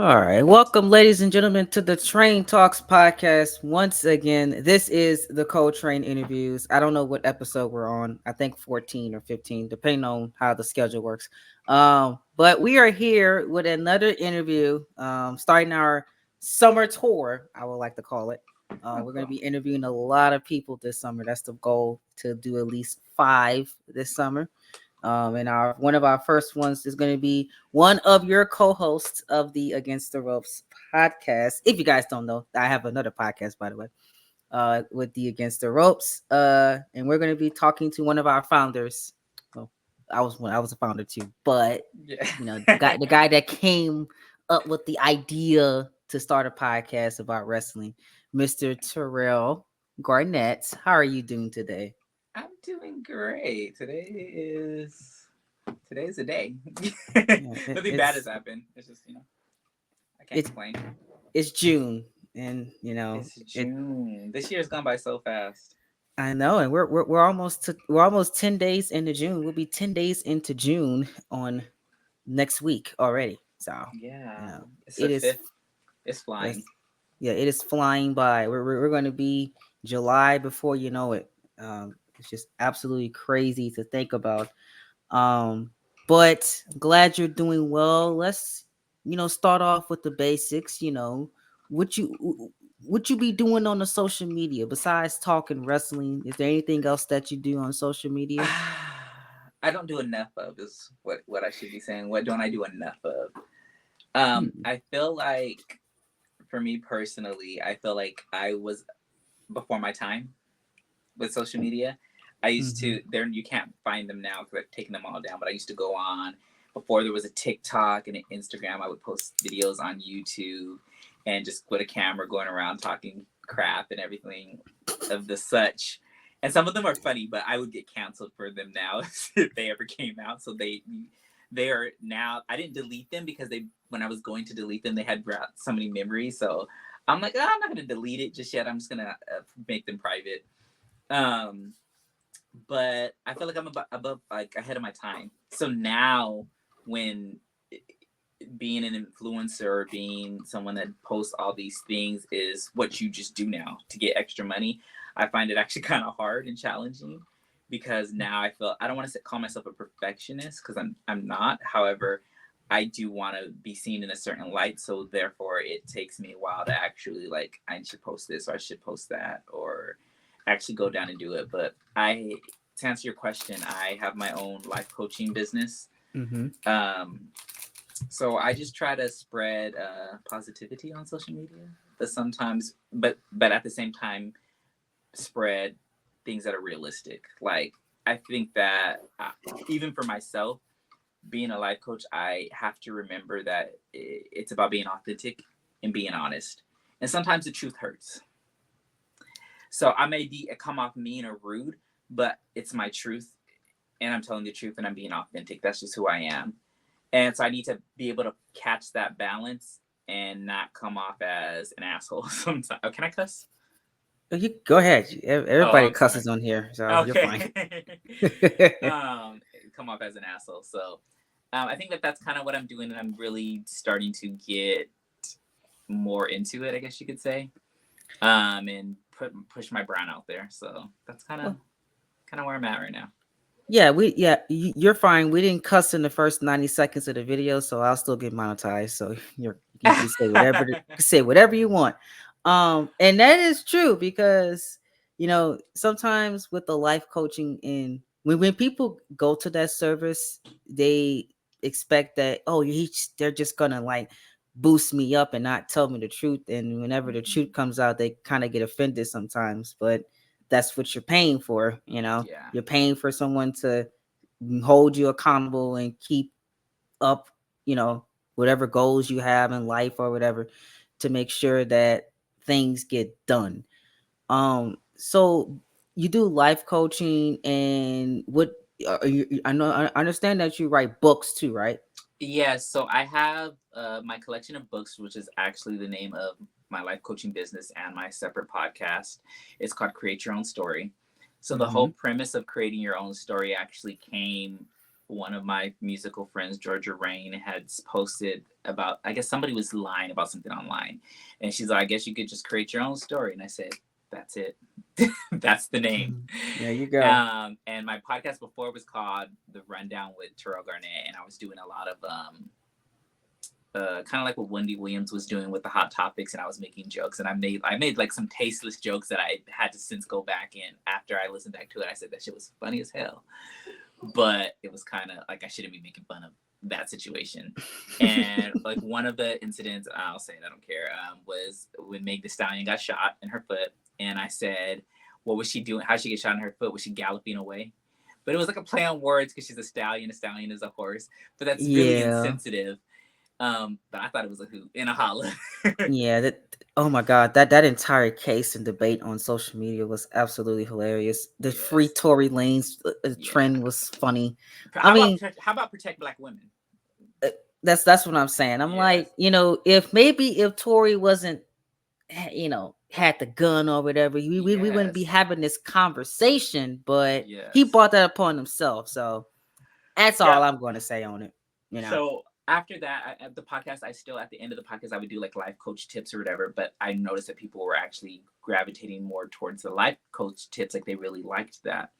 All right. Welcome, ladies and gentlemen, to the Train Talks podcast. Once again, this is the Coletrain interviews. I don't know what episode we're on. I think 14 or 15, depending on how the schedule works. But we are here with another interview, starting our summer tour, I would like to call it. Oh, We're going to cool. be interviewing a lot of people this summer. That's the goal, to do at least 5 this summer. And our one of our first ones is going to be one of your co-hosts of the Against the Ropes podcast. If you guys don't know, I have another podcast, by the way, with the Against the Ropes, and we're going to be talking to one of our founders. Well, I was a founder too, but Yeah. the guy that came up with the idea to start a podcast about wrestling, Mr. Terrell Garnett. How are you doing today? I'm doing great. Today's a day. Yeah, it, Nothing bad has it's happened. It's just I can't it's complain. it's June, and It's it. June. This year's gone by so fast. I know, and we're almost 10 days into June. We'll be 10 days into June on next week already. So you Yeah, know, it's the it is. fifth. It's flying. It's, yeah, it is flying by. We're going to be July before you know it. It's just absolutely crazy to think about. Um, but glad you're doing well. Let's start off with the basics. What you be doing on the social media besides talking wrestling? Is there anything else that you do on social media? I don't do enough of is what I should be saying. What don't I do enough of? Hmm. I feel like for me personally, I feel like I was before my time with social media. I used Hmm. to there you can't find them now because I've taken them all down. But I used to go on before there was a TikTok and an Instagram. I would post videos on YouTube and just with a camera going around talking crap and everything of the such. And some of them are funny, but I would get canceled for them now if they ever came out. So they are now. I didn't delete them because they when I was going to delete them, they had brought so many memories. So I'm like, I'm not gonna delete it just yet. I'm just gonna make them private. Um, but I feel like I'm above like ahead of my time. So now when being an influencer or being someone that posts all these things is what you just do now to get extra money, I find it actually kind of hard and challenging because now I feel I don't want to call myself a perfectionist because I'm not. However, I do want to be seen in a certain light, so therefore it takes me a while to actually like I should post this or I should post that or actually go down and do it. But I to answer your question, I have my own life coaching business. Hmm. Um, so I just try to spread positivity on social media, but sometimes, but at the same time, spread things that are realistic. Like I think that even for myself, being a life coach, I have to remember that it's about being authentic and being honest. And sometimes the truth hurts. So I may be come off mean or rude, but it's my truth, and I'm telling the truth, and I'm being authentic. That's just who I am. And so I need to be able to catch that balance and not come off as an asshole sometimes. Oh, can I cuss? You go ahead. Oh, Everybody I'm sorry. cusses on here, so you're fine. Okay. Come off as an asshole. So I think that that's kind of what I'm doing, and I'm really starting to get more into it, I guess you could say, and push my brand out there. So that's kind of where I'm at right now. You're fine. We didn't cuss in the first 90 seconds of the video, so I'll still get monetized. So you can say whatever you can say whatever you want. And that is true because sometimes with the life coaching and when people go to that service, they expect that they're just gonna like boost me up and not tell me the truth. And whenever the truth comes out, they kind of get offended sometimes. But that's what you're paying for. Yeah. You're paying for someone to hold you accountable and keep up, whatever goals you have in life or whatever, to make sure that things get done. So you do life coaching, and what I understand that you write books too, right? Yes, so I have my collection of books, which is actually the name of my life coaching business and my separate podcast. It's called Create Your Own Story. So the whole Mm-hmm. premise of creating your own story actually came one of my musical friends, Georgia Rain, had posted about, I guess somebody was lying about something online. And she's like, I guess you could just create your own story. And I said, that's it. That's the name. There you go. And my podcast before was called The Rundown with Terayle Garnett. And I was doing a lot of kind of like what Wendy Williams was doing with the hot topics, and I was making jokes, and I made like some tasteless jokes that I had to since go back in after I listened back to it. I said that shit was funny as hell, but it was kind of like I shouldn't be making fun of that situation. And like one of the incidents, I'll say it, I don't care, was when Meg the Stallion got shot in her foot, and I said, what was she doing? How did she get shot in her foot? Was she galloping away? But it was like a play on words because she's a stallion. A stallion is a horse, but that's really Yeah. insensitive. But I thought it was a hoot and a holla. Yeah, oh my God, that entire case and debate on social media was absolutely hilarious. The free Yes. Tory Lanez Yeah. trend was funny. I How about mean, how about protect Black women? that's what I'm saying. I'm Yes. like, if Tory wasn't, had the gun or whatever, we wouldn't be Yes. having this conversation. But he Yes. brought that upon himself, so that's all Yeah. I'm going to say on it. You know. So after that, at the podcast, I still at the end of the podcast, I would do like life coach tips or whatever. But I noticed that people were actually gravitating more towards the life coach tips, like they really liked that.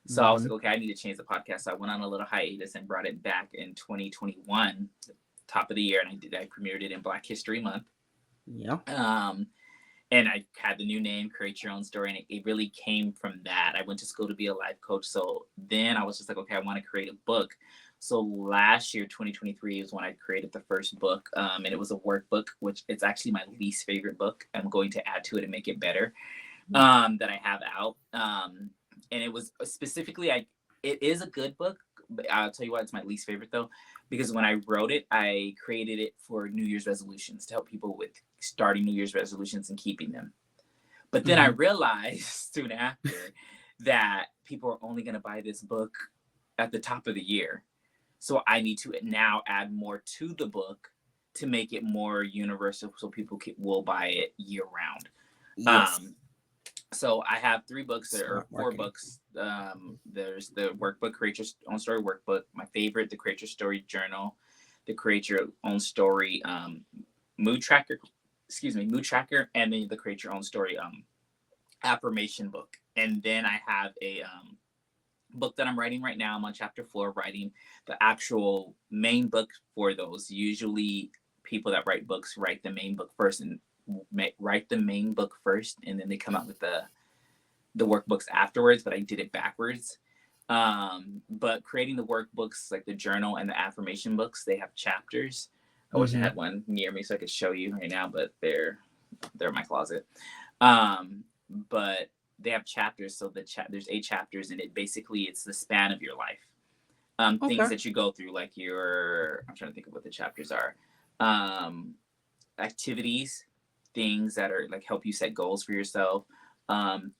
So I was Hmm. like, okay, I need to change the podcast. So I went on a little hiatus and brought it back in 2021, top of the year, and I premiered it in Black History Month. Yeah. And I had the new name, Create Your Own Story, and it really came from that. I went to school to be a life coach, so then I was just like, okay, I want to create a book. So last year, 2023, is when I created the first book, and it was a workbook, which it's actually my least favorite book. I'm going to add to it and make it better, that I have out. And it was specifically, it is a good book, but I'll tell you why it's my least favorite though, because when I wrote it, I created it for New Year's resolutions to help people with starting New Year's resolutions and keeping them. But then I Hmm. realized soon after that people are only going to buy this book at the top of the year. So I need to now add more to the book to make it more universal so people will buy it year round. Yes. Um, so I have 3 books there, or Smart 4 marketing. books. There's the workbook, Create Your Own Story workbook. My favorite, the Create Your Story journal, the Create Your Own Story mood tracker, mood tracker, and then the Create Your Own Story affirmation book. And then I have a book that I'm writing right now. I'm on chapter 4, writing the actual main book for those. Usually, people that write books write the main book first and write the main book first, and then they come out with the workbooks afterwards. But I did it backwards. But creating the workbooks, like the journal and the affirmation books, they have chapters. I wish I Hmm. had one near me so I could show you right now, but they're in my closet. Um, but they have chapters, so there's 8 chapters, and it's the span of your life. Things Okay. that you go through, like I'm trying to think of what the chapters are. Um, Activities, things that are like help you set goals for yourself. Um,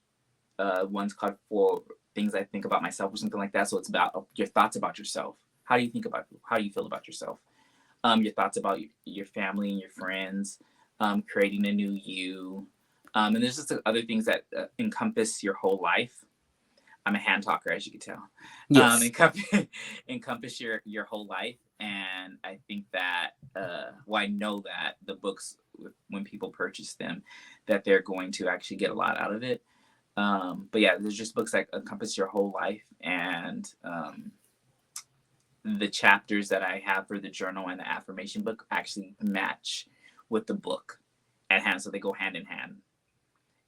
One's called For Things I Think About Myself or something like that. So it's about your thoughts about yourself. How do you feel about yourself? Your thoughts about your family and your friends, creating a new you. And there's just other things that encompass your whole life. I'm a hand talker, as you can tell. Yes. Encompass your whole life, and I think that, I know that the books, when people purchase them, that they're going to actually get a lot out of it. But yeah, there's just books that encompass your whole life, and the chapters that I have for the journal and the affirmation book actually match with the book at hand, so they go hand in hand.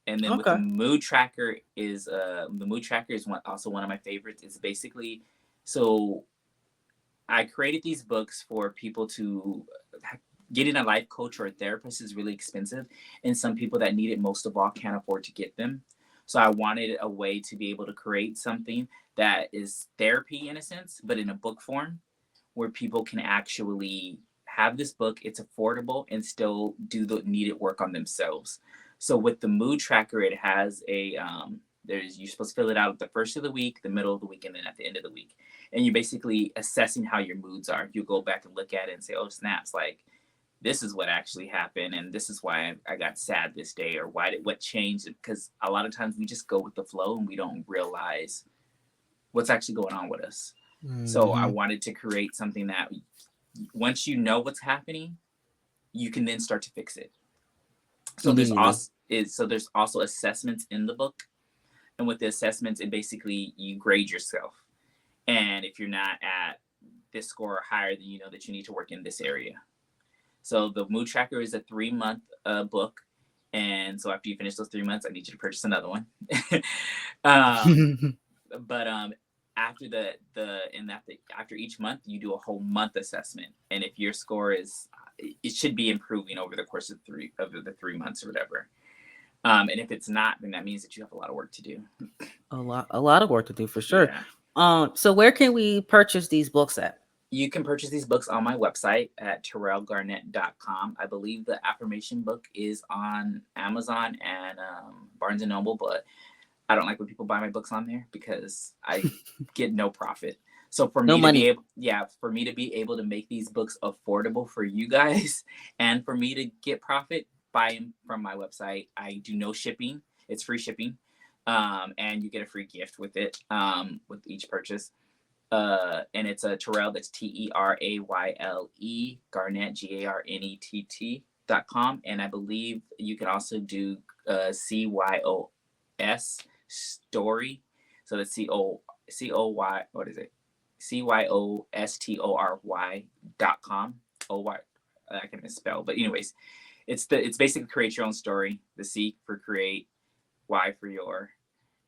And then with Okay. the mood tracker is one of my favorites. It's basically, so I created these books for people to, getting a life coach or a therapist is really expensive, and some people that need it most of all can't afford to get them. So I wanted a way to be able to create something that is therapy in a sense, but in a book form, where people can actually have this book. It's affordable and still do the needed work on themselves. So with the mood tracker, it has you're supposed to fill it out at the first of the week, the middle of the week, and then at the end of the week. And you're basically assessing how your moods are. You go back and look at it and say, oh snaps, like this is what actually happened, and this is why I got sad this day, or what changed. Because a lot of times we just go with the flow and we don't realize what's actually going on with us. So I Mm-hmm. wanted to create something that once you know what's happening, you can then start to fix it. So Immediately. there's also assessments in the book, and with the assessments, it basically you grade yourself, and if you're not at this score or higher, then you know that you need to work in this area. So the mood tracker is a 3 month book, and so after you finish those 3 months, I need you to purchase another one. um, but after after each month, you do a whole month assessment, and if your score is, it should be improving over the course of the 3 months or whatever. And if it's not, then that means that you have a lot of work to do. A lot of work to do for sure. Yeah. So where can we purchase these books at? You can purchase these books on my website at TerayleGarnett.com. I believe the affirmation book is on Amazon and Barnes and Noble, but I don't like when people buy my books on there because I get no profit. So for No me to be money. able, yeah, for me to be able to make these books affordable for you guys, and for me to get profit, buy them from my website. I do no shipping; it's free shipping, and you get a free gift with it with each purchase. And it's a Terayle, that's Terayle, Garnett, GARNETT.com. And I believe you can also do CYOS story. So that's COY, what is it? CYOSTORY.com. OY, I can misspell, but anyways, it's basically create your own story. The C for create, Y for your,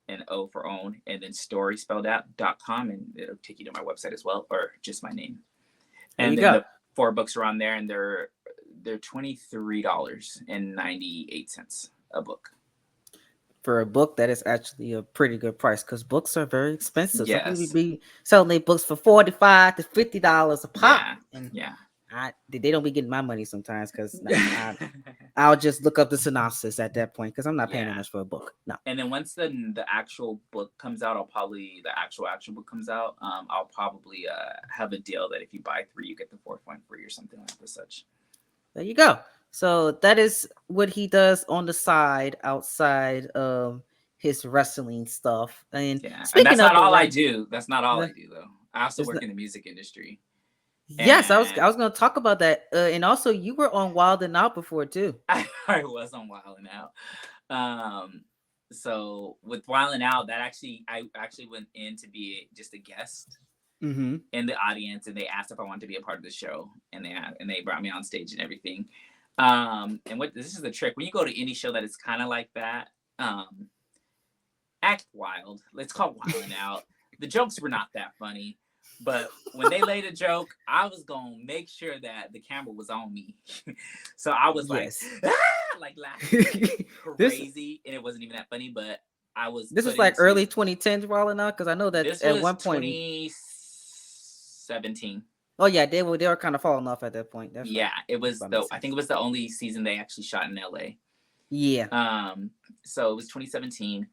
and O for own, and then story spelled out.com, and it'll take you to my website as well, or just my name. There you And then go. the 4 books are on there, and they're $23.98 a book. For a book, that is actually a pretty good price because books are very expensive. Some people Yes. be selling their books for $45 to $50 a pop, Yeah. and Yeah. they don't be getting my money sometimes because I'll just look up the synopsis at that point because I'm not paying that Yeah. much for a book. No. And then once the actual book comes out, the actual book comes out, I'll probably have a deal that if you buy 3, you get the 4th one free or something like this such. There you go. So that is what he does on the side outside of his wrestling stuff. And Yeah, and that's speaking not of the all I right, do. That's not all I do though. I also it's work not, in the music industry, yes, I and was going to talk about that. And also, you were on Wild and Out before too. I was on Wild and Out. So with Wild and Out, I actually went in to be just a guest Mm-hmm. in the audience, and they asked if I wanted to be a part of the show, and they brought me on stage and everything. And what this is the trick when you go to any show that is kind of like that. Act wild. Let's call Wild and Out. The jokes were not that funny, but when they laid a joke, I was gonna make sure that the camera was on me. So I was like, Yes. ah! Like laughing like this crazy, and it wasn't even that funny, but I was this put was like early into. 2010s Wild and Out because I know that This at was one point. 2017. Oh yeah, they were kind of falling off at that point. That's right. Yeah, it was That makes I think sense. it was the only season they actually shot in LA. Yeah. So it was 2017.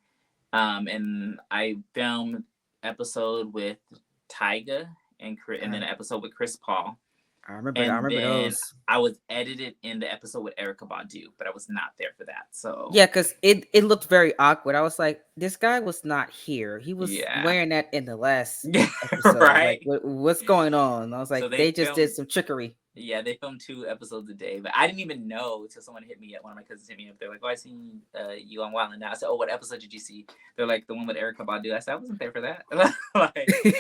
And I filmed episode with Tyga and then I, an episode with Chris Paul. I remember. I And remember then those. I was edited in the episode with Erica Badu, but I was not there for that. So Yeah, because it looked very awkward. I was like, this guy was not here. He was yeah. wearing that in the last Yeah, episode. Like, right. what's going on? I was So like, they they just did filmed. some trickery. Yeah, they filmed 2 episodes a day, but I didn't even know until someone hit me up. One of my cousins hit me up. They're like, "Oh, I seen you on Wild and Out." I said, "Oh, what episode did you see?" They're like, "The one with Erica Badu." I said, "I wasn't there for that. Like,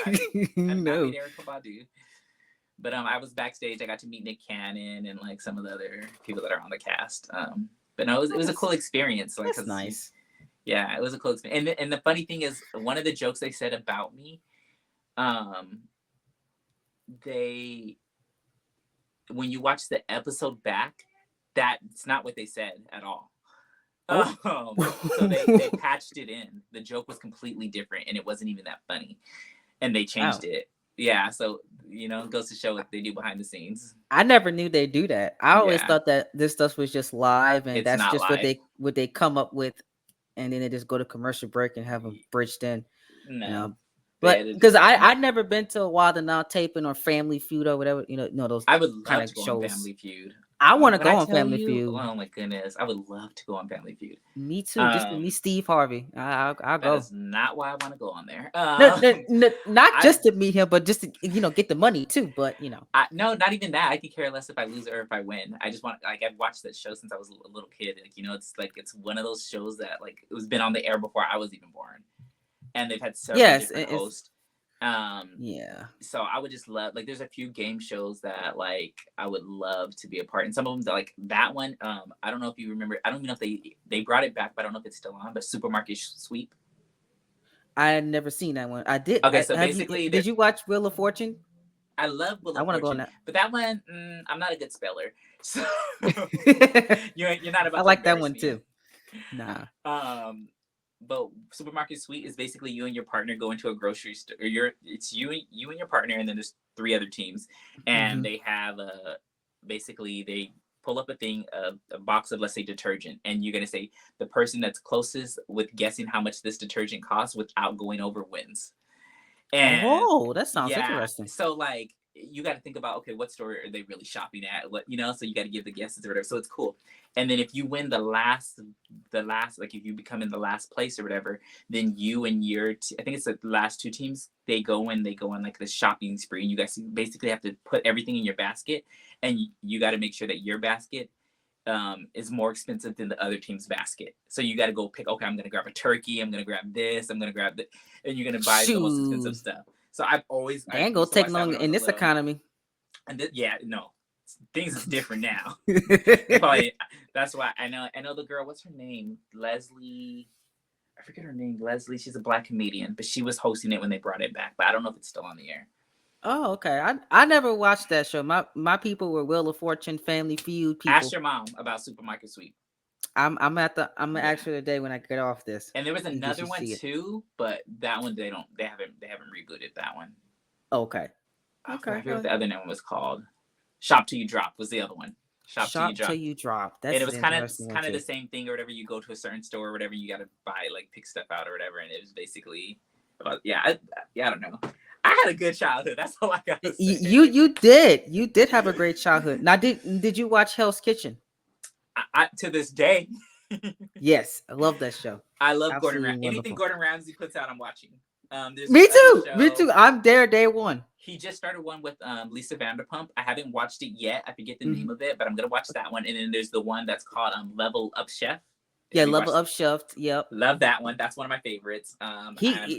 I did not No, meet Erica Badu." But I was backstage. I got to meet Nick Cannon and like some of the other people that are on the cast. But no, it was a cool experience. Like, that's cause nice. yeah, it was a cool experience. And the funny thing is, one of the jokes they said about me, um, they when you watch the episode back, that's not what they said at all. Oh, So they patched it in. The joke was completely different, and it wasn't even that funny, and they wow. changed it. Yeah, so it goes to show what they do behind the scenes. I never knew they do that. I always Yeah, thought that this stuff was just live, and it's that's not just what live. they come up with, and then they just go to commercial break and have them bridged in. You No, know, they but edited because it in. I'd never been to a Wild and Out taping or Family Feud or whatever, those I would kind love of to go on shows. Family Feud. I want to When go I on tell Family you, Feud. oh my goodness, I would love to go on Family Feud. Me too. Just to meet Steve Harvey. I'll That go. is not why I want to go on there. No, no, no, not I just to meet him, but just to get the money too. But no, not even that. I could care less if I lose or if I win. I just want like I've watched that show since I was a little kid. Like it's like it's one of those shows that like it was been on the air before I was even born, and they've had several yes, different it's hosts. Um, yeah. so I would just love like there's a few game shows that like I would love to be a part, and some of them like that one. I don't know if you remember. I don't even know if they brought it back, but I don't know if it's still on. But Supermarket Sweep. I had never seen that one. I did. Okay, so Have you? basically, Did you watch Wheel of Fortune? I love Wheel I of want to go on Fortune, that. but that one, I'm not a good speller, so you're not I about to like that embarrass one me. too. Nah. Um, but Supermarket Suite is basically you and your partner go into a grocery store. It's you and your partner, and then there's three other teams, and Hmm. they have basically they pull up a box of, let's say, detergent, and you're gonna say the person that's closest with guessing how much this detergent costs without going over wins. And Oh, that sounds yeah, interesting. so like you got to think about, okay, what store are they really shopping at? What, so you got to give the guesses or whatever. So it's cool. And then if you win the last, like if you become in the last place or whatever, then you and I think it's the last two teams, they go on like this shopping spree. And you guys basically have to put everything in your basket, and you got to make sure that your basket is more expensive than the other team's basket. So you got to go pick, okay, I'm going to grab a turkey. I'm going to grab this. I'm going to grab that. And you're going to buy the most expensive Shoot, stuff. So they I ain't gonna used to take watch that long when I was in a this little. economy. And yeah, no, things is different now. But that's why I know the girl, what's her name? Leslie. I forget her name. Leslie. She's a black comedian, but she was hosting it when they brought it back. But I don't know if it's still on the air. Oh, okay. I never watched that show. My people were Wheel of Fortune, Family Feud Ask people. your mom about Supermarket Sweep. I'm Yeah. actually today when I get off this. And there was You another should one see it. too, but that one they haven't rebooted that one. Okay. I Okay. forget what the other name was called. Shop Till You Drop was the other one. Shop Till You Shop till Drop. you drop. And That's it an was kind of interesting one kind of too. the same thing or whatever. You go to a certain store or whatever, you got to buy like pick stuff out or whatever, and it was basically about I don't know. I had a good childhood. That's all I gotta say. You did have a great childhood. Now did you watch Hell's Kitchen? To this day, Yes, I love that show. I love Gordon Absolutely Ramsay. Anything wonderful. Gordon Ramsay puts out, I'm watching. There's Me this other too. Me show. too. I'm there day one. He just started one with Lisa Vanderpump. I haven't watched it yet. I forget the Mhm. name of it, but I'm gonna watch that one. And then there's the one that's called Level Up Chef. Yeah, Have you Level watched? Up Shelved. Yep. Love that one. That's one of my favorites. I'm Gordon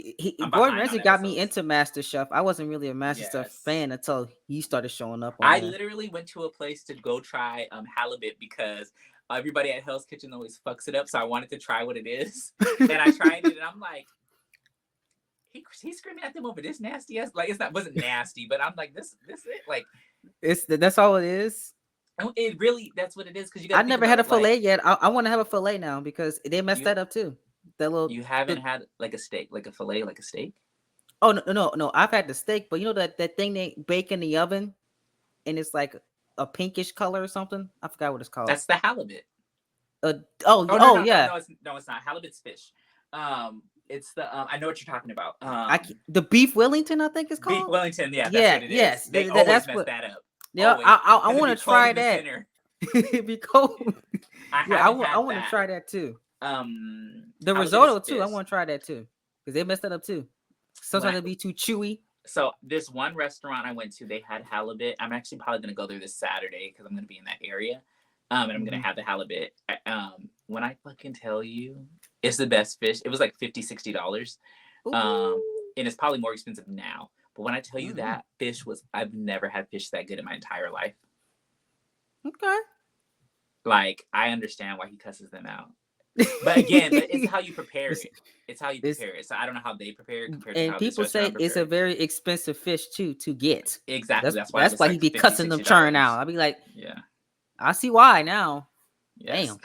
behind on Ramsay got me episodes. into Master Chef. I wasn't really a Master Chef Yes. fan until he started showing up on I there. literally went to a place to go try halibut because everybody at Hell's Kitchen always fucks it up. So I wanted to try what it is, and I tried it, and I'm like, he's screaming at them over this nasty ass. Like wasn't nasty, but I'm like this it like That's all it is. it really that's what it is because you got I to think never about had a it like fillet yet. I want to have a fillet now because they messed you that up too. That little you haven't the had like a steak, like a fillet, like a steak. oh no, no, no. I've had the steak, but you know that thing they bake in the oven and it's like a pinkish color or something. I forgot what it's called. That's the halibut. Uh, oh Oh no oh no no yeah. no it's not halibut's fish. It's the I know what you're talking about. The beef Wellington I think it's Beef called. Wellington. Yeah, that's Yeah, what it is. yes. They always That's mess what. that up. Yeah, Always I because it'd want be to cold try in the that. center. It'd be cold. I Yeah, haven't I had want to that. try that too. The Halibut is risotto too. I fish. want to try that too because they messed that up too. When Sometimes it'd be too chewy. so this one restaurant I went to, they had halibut. I'm actually probably gonna go there this Saturday because I'm gonna be in that area, and I'm gonna Mhm. have the halibut. When I fucking tell you, it's the best fish. It was like $50-$60, Ooh. um, and it's probably more expensive now. But when I tell you Mm-mm. that fish was, I've never had fish that good in my entire life. Okay. Like I understand why he cusses them out. But again, it's how you prepare It's, it. It's how you it's prepare it. So I don't know how they prepare it compared to and how this people say restaurant it's prepare a it. very expensive fish too to get. Exactly. That's That's why it that's was why he like be 50 cussing them $60. churn out. I'll be like, Yeah. I see why now. Yes. Damn.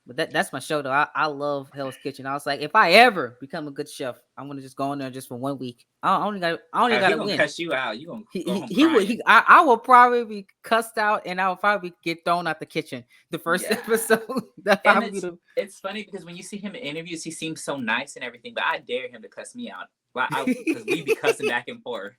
But that's my show though. I love Hell's Kitchen. I was like, if I ever become a good chef, I'm gonna just go in there just for 1 week. I only He gotta gonna win. cuss you out. You gonna go home He would crying. I will probably be cussed out and I will probably get thrown out the kitchen the first Yeah. episode. That And probably be the it's funny because when you see him in interviews, he seems so nice and everything, but I dare him to cuss me out. Because we be cussing back and forth.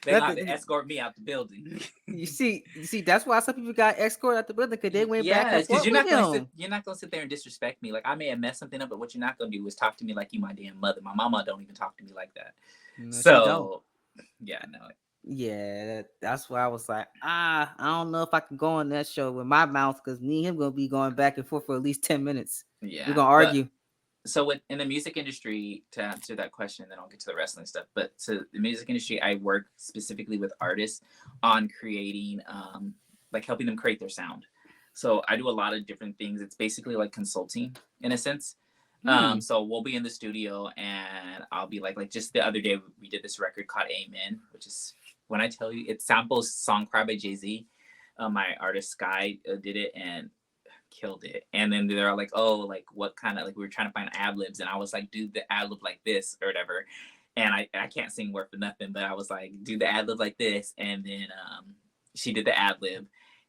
They gonna have to escort me out the building. you see, that's why some people got escorted out the building because they went back Yeah, and because forth with him. you're not gonna sit there and disrespect me. Like I may have messed something up, but what you're not gonna do is talk to me like you my damn mother. My mama don't even talk to me like that. No, she don't. So yeah, I know it. Yeah, that's why I was like, I don't know if I can go on that show with my mouth because me and him gonna be going back and forth for at least 10 minutes. We're Yeah, gonna but argue. so with in the music industry, to answer that question, then I'll get to the wrestling stuff. But so the music industry, I work specifically with artists on creating, like helping them create their sound. So I do a lot of different things. It's basically like consulting in a sense. Hmm. So we'll be in the studio and I'll be like just the other day we did this record called Amen, which is when I tell you it samples "Song Cry" by Jay-Z. My artist Sky did it and killed it. And then they're like, oh, like what kind of like we were trying to find ad libs, and I was like, do the ad lib like this or whatever. And I can't sing word for nothing, but I was like, do the ad lib like this, and then she did the ad lib,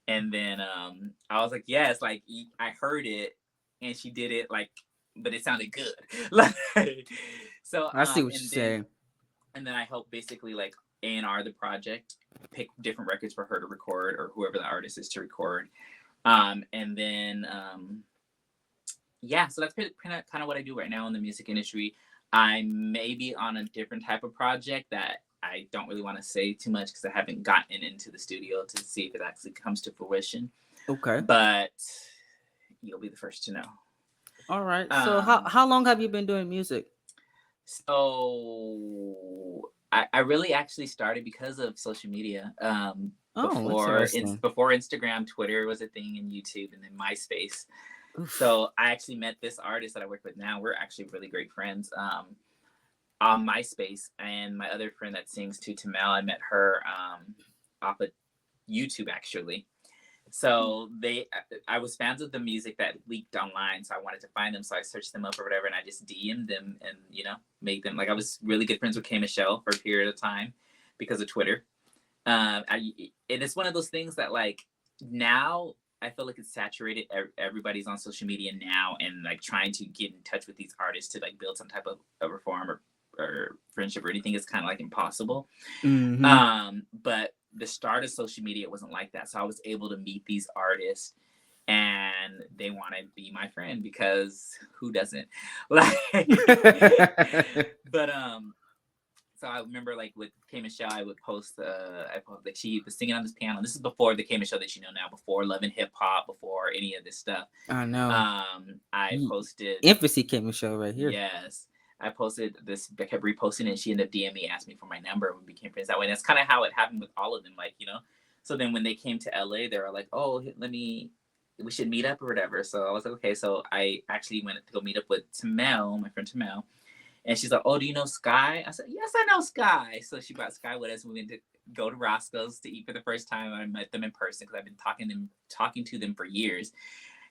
and then I was like, yes, like I heard it, and she did it like, but it sounded good, like so I see what you're and then saying. I help basically like A&R the project, pick different records for her to record or whoever the artist is to record. And then yeah, so that's kind of what I do right now in the music industry. I'm maybe on a different type of project that I don't really want to say too much because I haven't gotten into the studio to see if it actually comes to fruition. Okay. But you'll be the first to know. All right. So Um, how long have you been doing music? so I really actually started because of social media. Oh, interesting. Before Instagram, Twitter was a thing, and YouTube, and then MySpace. Oof. So I actually met this artist that I work with now. We're actually really great friends on MySpace, and my other friend that sings too, Terayle, I met her off of YouTube actually. So I was fans of the music that leaked online, so I wanted to find them. So I searched them up or whatever, and I just DM'd them and make them like I was really good friends with K Michelle for a period of time because of Twitter. And it's one of those things that like now I feel like it's saturated. Everybody's on social media now, and like trying to get in touch with these artists to like build some type of a reform or friendship or anything is kind of like impossible. Mm-hmm. But the start of social media wasn't like that, so I was able to meet these artists and they want to be my friend because who doesn't like but so I remember like with K Michelle, I would post like she was singing on this piano. This is before the K Michelle that you know now, before Love and Hip Hop, before any of this stuff. I know. I posted Infancy came show right here. yes. I posted this, I kept reposting it, and she ended up DMing me, asked me for my number, and we became friends that way. And that's kind of how it happened with all of them, like, So then when they came to LA, they were like, oh, we should meet up or whatever. So I was like, okay. So I actually went to go meet up with Terayle, my friend Terayle. And she's like, oh, do you know Sky? I said, yes, I know Sky. So she brought Sky with us. We went to go to Roscoe's to eat for the first time. I met them in person because I've been talking to them for years.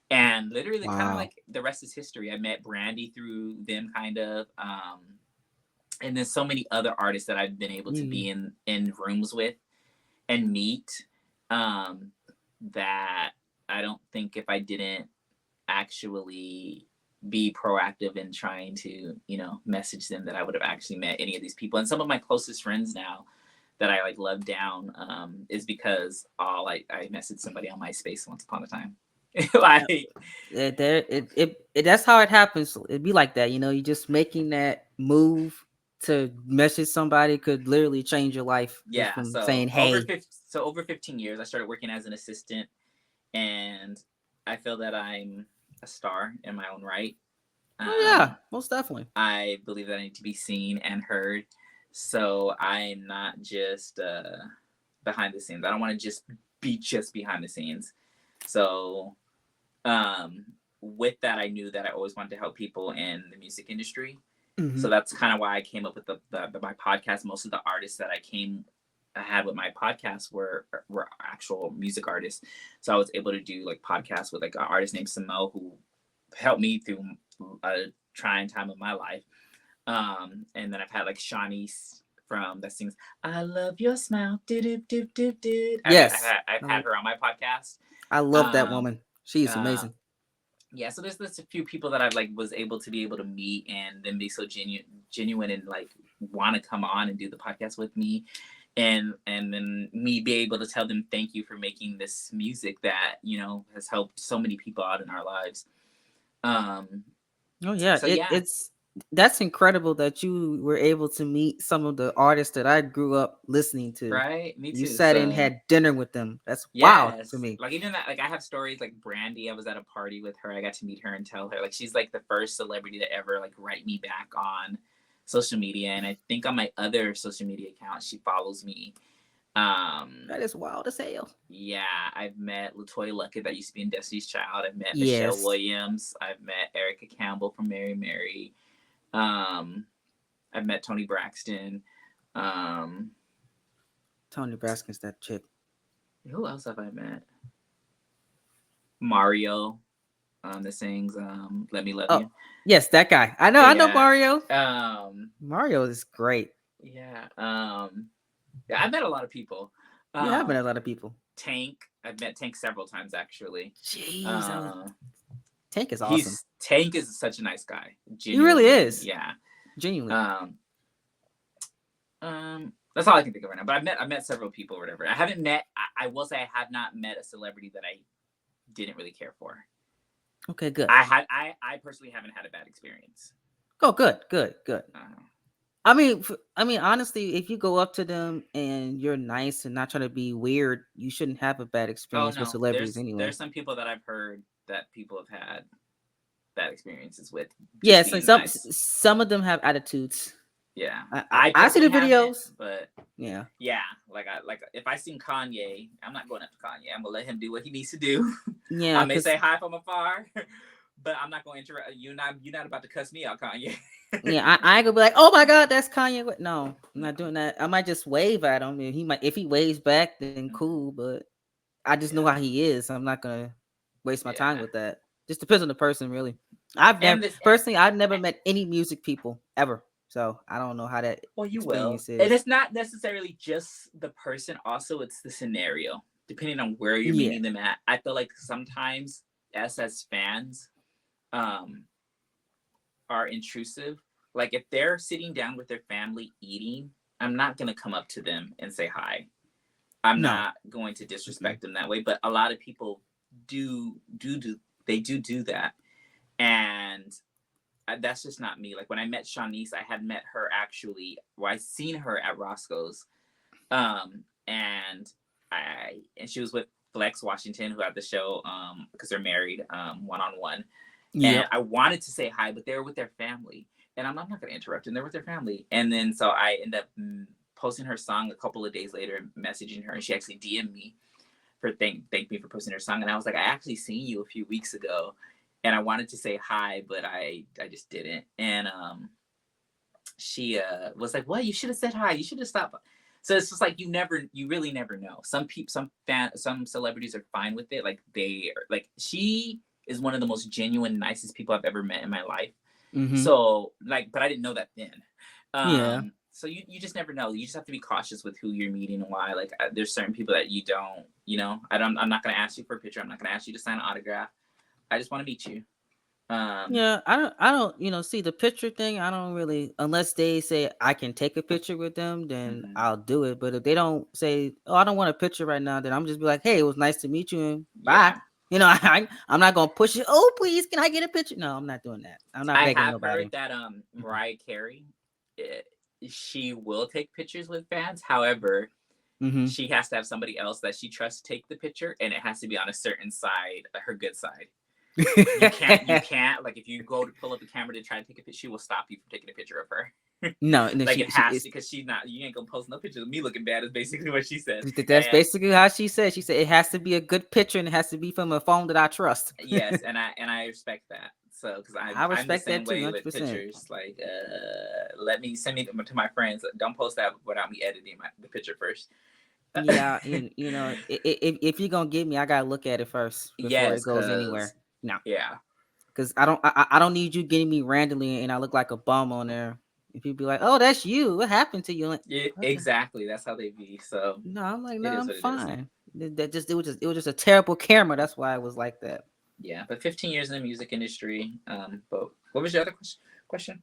And literally kind of Wow. like the rest is history. I met Brandy through them kind of. And then so many other artists that I've been able to be in rooms with and meet that I don't think if I didn't actually be proactive in trying to, message them that I would have actually met any of these people. And some of my closest friends now that I like love down is because I messaged somebody on MySpace once upon a time. Like That's how it happens. It'd be like that, you just making that move to message somebody could literally change your life just yeah, from saying hey. over 15 years I started working as an assistant, and I feel that I'm a star in my own right. Oh yeah, most definitely. I believe that I need to be seen and heard, so I'm not just behind the scenes. I don't want to just be behind the scenes. So with that, I knew that I always wanted to help people in the music industry. Mm-hmm. So that's kind of why I came up with my podcast. Most of the artists that I had with my podcast were actual music artists. So I was able to do like podcasts with like an artist named Samo who helped me through a trying time of my life. And then I've had like Shawnee from that sings "I Love Your Smile." Yes, I've had her on my podcast. I love that woman. She is Uh, amazing. yeah, so there's a few people that I like was able to be able to meet and then be so genuine and like want to come on and do the podcast with me. and then me be able to tell them thank you for making this music that has helped so many people out in our lives. Um, Oh yeah, so yeah, it's that's incredible that you were able to meet some of the artists that I grew up listening to. right, me You too. sat and So had dinner with them. That's wild to yes, me. like even that, like I have stories like Brandy. I was at a party with her. I got to meet her and tell her like she's like the first celebrity to ever like write me back on social media, and I think on my other social media account she follows me. That is wild as hell. Yeah, I've met Latoya Luckett that used to be in Destiny's Child. I've met Michelle Yes, Williams. I've met Erica Campbell from Mary Mary. Um, I've met Tony Braxton. Um, Tony Braxton's that chick. who else have I met? Mario, that sings "Let Me Love Oh, You." yes, that guy. I know Yeah, Mario. um, Mario is great. yeah, yeah. I've met a lot of people. You have met a Um, lot of people. Tank. I've met Tank several times actually. Jeez, Uh, Tank is awesome. he's Tank is such a nice guy. He really Genuinely, is. yeah. Genuinely. Um, that's all I can think of right now. But I met several people or whatever. I haven't met. I will say I have not met a celebrity that I didn't really care for. Okay, good. I personally haven't had a bad experience. Oh, good, good, good. Uh, I mean, honestly, if you go up to them and you're nice and not trying to be weird, you shouldn't have a bad oh experience with no, celebrities there's anyway. some people that I've heard that people have had bad experiences with just Yes, and being some nice. some of them have attitudes. Yeah, I I, I I see personally the haven't, videos. but Yeah, yeah, like if I seen Kanye, I'm not going up to Kanye. I'm gonna let him do what he needs to do. yeah, I may because say hi from afar, but I'm not going to interrupt you. You're not about to cuss me out, Kanye. yeah, I ain't gonna be like, oh my god, that's Kanye. No, I'm not doing that. I might just wave at him, and he might if he waves back, then cool. But I just know how Yeah, he is. So I'm not gonna waste my time yeah, with that. Just depends on the person, really. I've never and this. personally, I've never met any music people ever, so I don't know how that Well, you will. experience And is. it's not necessarily just the person, also, it's the scenario. Depending on where you're Yeah, meeting them at. I feel like sometimes us as fans um, are intrusive. Like if they're sitting down with their family eating, I'm not going to come up to them and say hi. I'm no, not going to mm-mm. disrespect them that way. But a lot of people do they do that. And that's just not me. Like when I met Shanice, I had met her actually, well, I seen her at Roscoe's, and she was with Flex Washington, who had the show, because they're married, one on one, and Yep. I wanted to say hi, but they were with their family, and I'm not going to interrupt them. They're with their family, and then so I end up posting her song a couple of days later, messaging her, and she actually DM'd me for thank me for posting her song, and I was like, I actually seen you a few weeks ago, and I wanted to say hi, but I just didn't, and she was like, "What? You should have said hi. You should have stopped." So it's just like you really never know. Some celebrities are fine with it. Like she is one of the most genuine, nicest people I've ever met in my life. Mm-hmm. So like, but I didn't know that then. Yeah. So you just never know. You just have to be cautious with who you're meeting and why. Like, there's certain people that you don't, I'm not gonna ask you for a picture. I'm not gonna ask you to sign an autograph. I just want to meet you. Um, Yeah, I don't, see the picture thing. I don't really, unless they say I can take a picture with them, then mhm. I'll do it. But if they don't say, oh, I don't want a picture right now, then I'm just be like, hey, it was nice to meet you and bye. Yeah. I'm not gonna push it. Oh, please, can I get a picture? No, I'm not doing that. I'm not I begging have heard nobody. that Mariah Carey, eh, she will take pictures with fans. However, Mm-hmm. she has to have somebody else that she trusts to take the picture, and it has to be on a certain side, her good side. You can't like if you go to pull up the camera to try to take a picture, she will stop you from taking a picture of her. No, no, Like it she has is. to, because she's not. You ain't gonna post no pictures of me looking bad. Is basically what she said. That's And basically how she said. She said it has to be a good picture and it has to be from a phone that I trust. yes, and I respect that. So because I I'm the respect same that too, way hundred with percent. pictures. Like let me send me to my friends. Don't post that without me editing the picture first. Yeah, if you're gonna get me, I gotta look at it first before it Yes, goes anywhere. cause No, yeah, because I don't need you getting me randomly and I look like a bum on there. If you be like, oh, that's you. What happened to you? Like, what the? exactly. That's how they be. So No, I'm like, no, it is I'm what it is. fine. It was just a terrible camera. That's why it was like that. Yeah, but 15 years in the music industry. But what was your other question?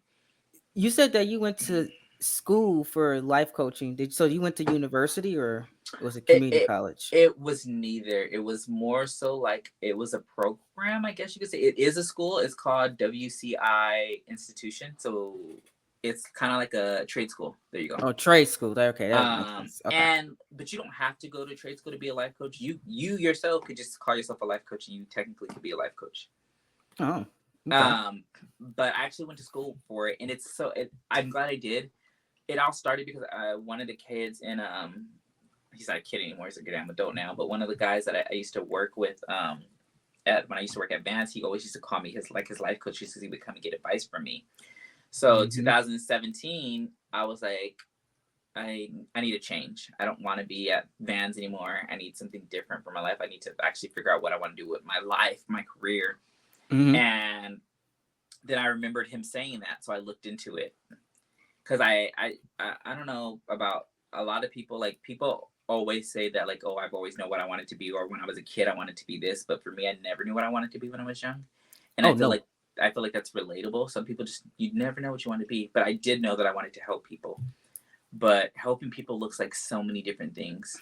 You said that you went to school for life coaching? So you went to university or was it It, community it college? it was neither. It was more so like it was a program, I guess you could say. It is a school. It's called WCI Institution. So it's kind of like a trade school. There you go. Oh, trade school. Okay, that makes sense. Okay. And but you don't have to go to trade school to be a life coach. You yourself could just call yourself a life coach, and you technically could be a life coach. Oh, okay. Um, but I actually went to school for it, and I'm glad I did. It all started because one of the kids in he's not a kid anymore. He's a damn adult now. But one of the guys that I used to work with at when I used to work at Vance, he always used to call me his life coach because he would come and get advice from me. So Mm-hmm. 2017, I was like, I need a change. I don't want to be at Vans anymore. I need something different for my life. I need to actually figure out what I want to do with my life, my career. Mm-hmm. And then I remembered him saying that, so I looked into it. Because I don't know about a lot of people. Like people always say that like, oh, I've always known what I wanted to be, or when I was a kid I wanted to be this. But for me, I never knew what I wanted to be when I was young, and Oh no. I feel like that's relatable. Some people just you never know what you want to be, but I did know that I wanted to help people. But helping people looks like so many different things.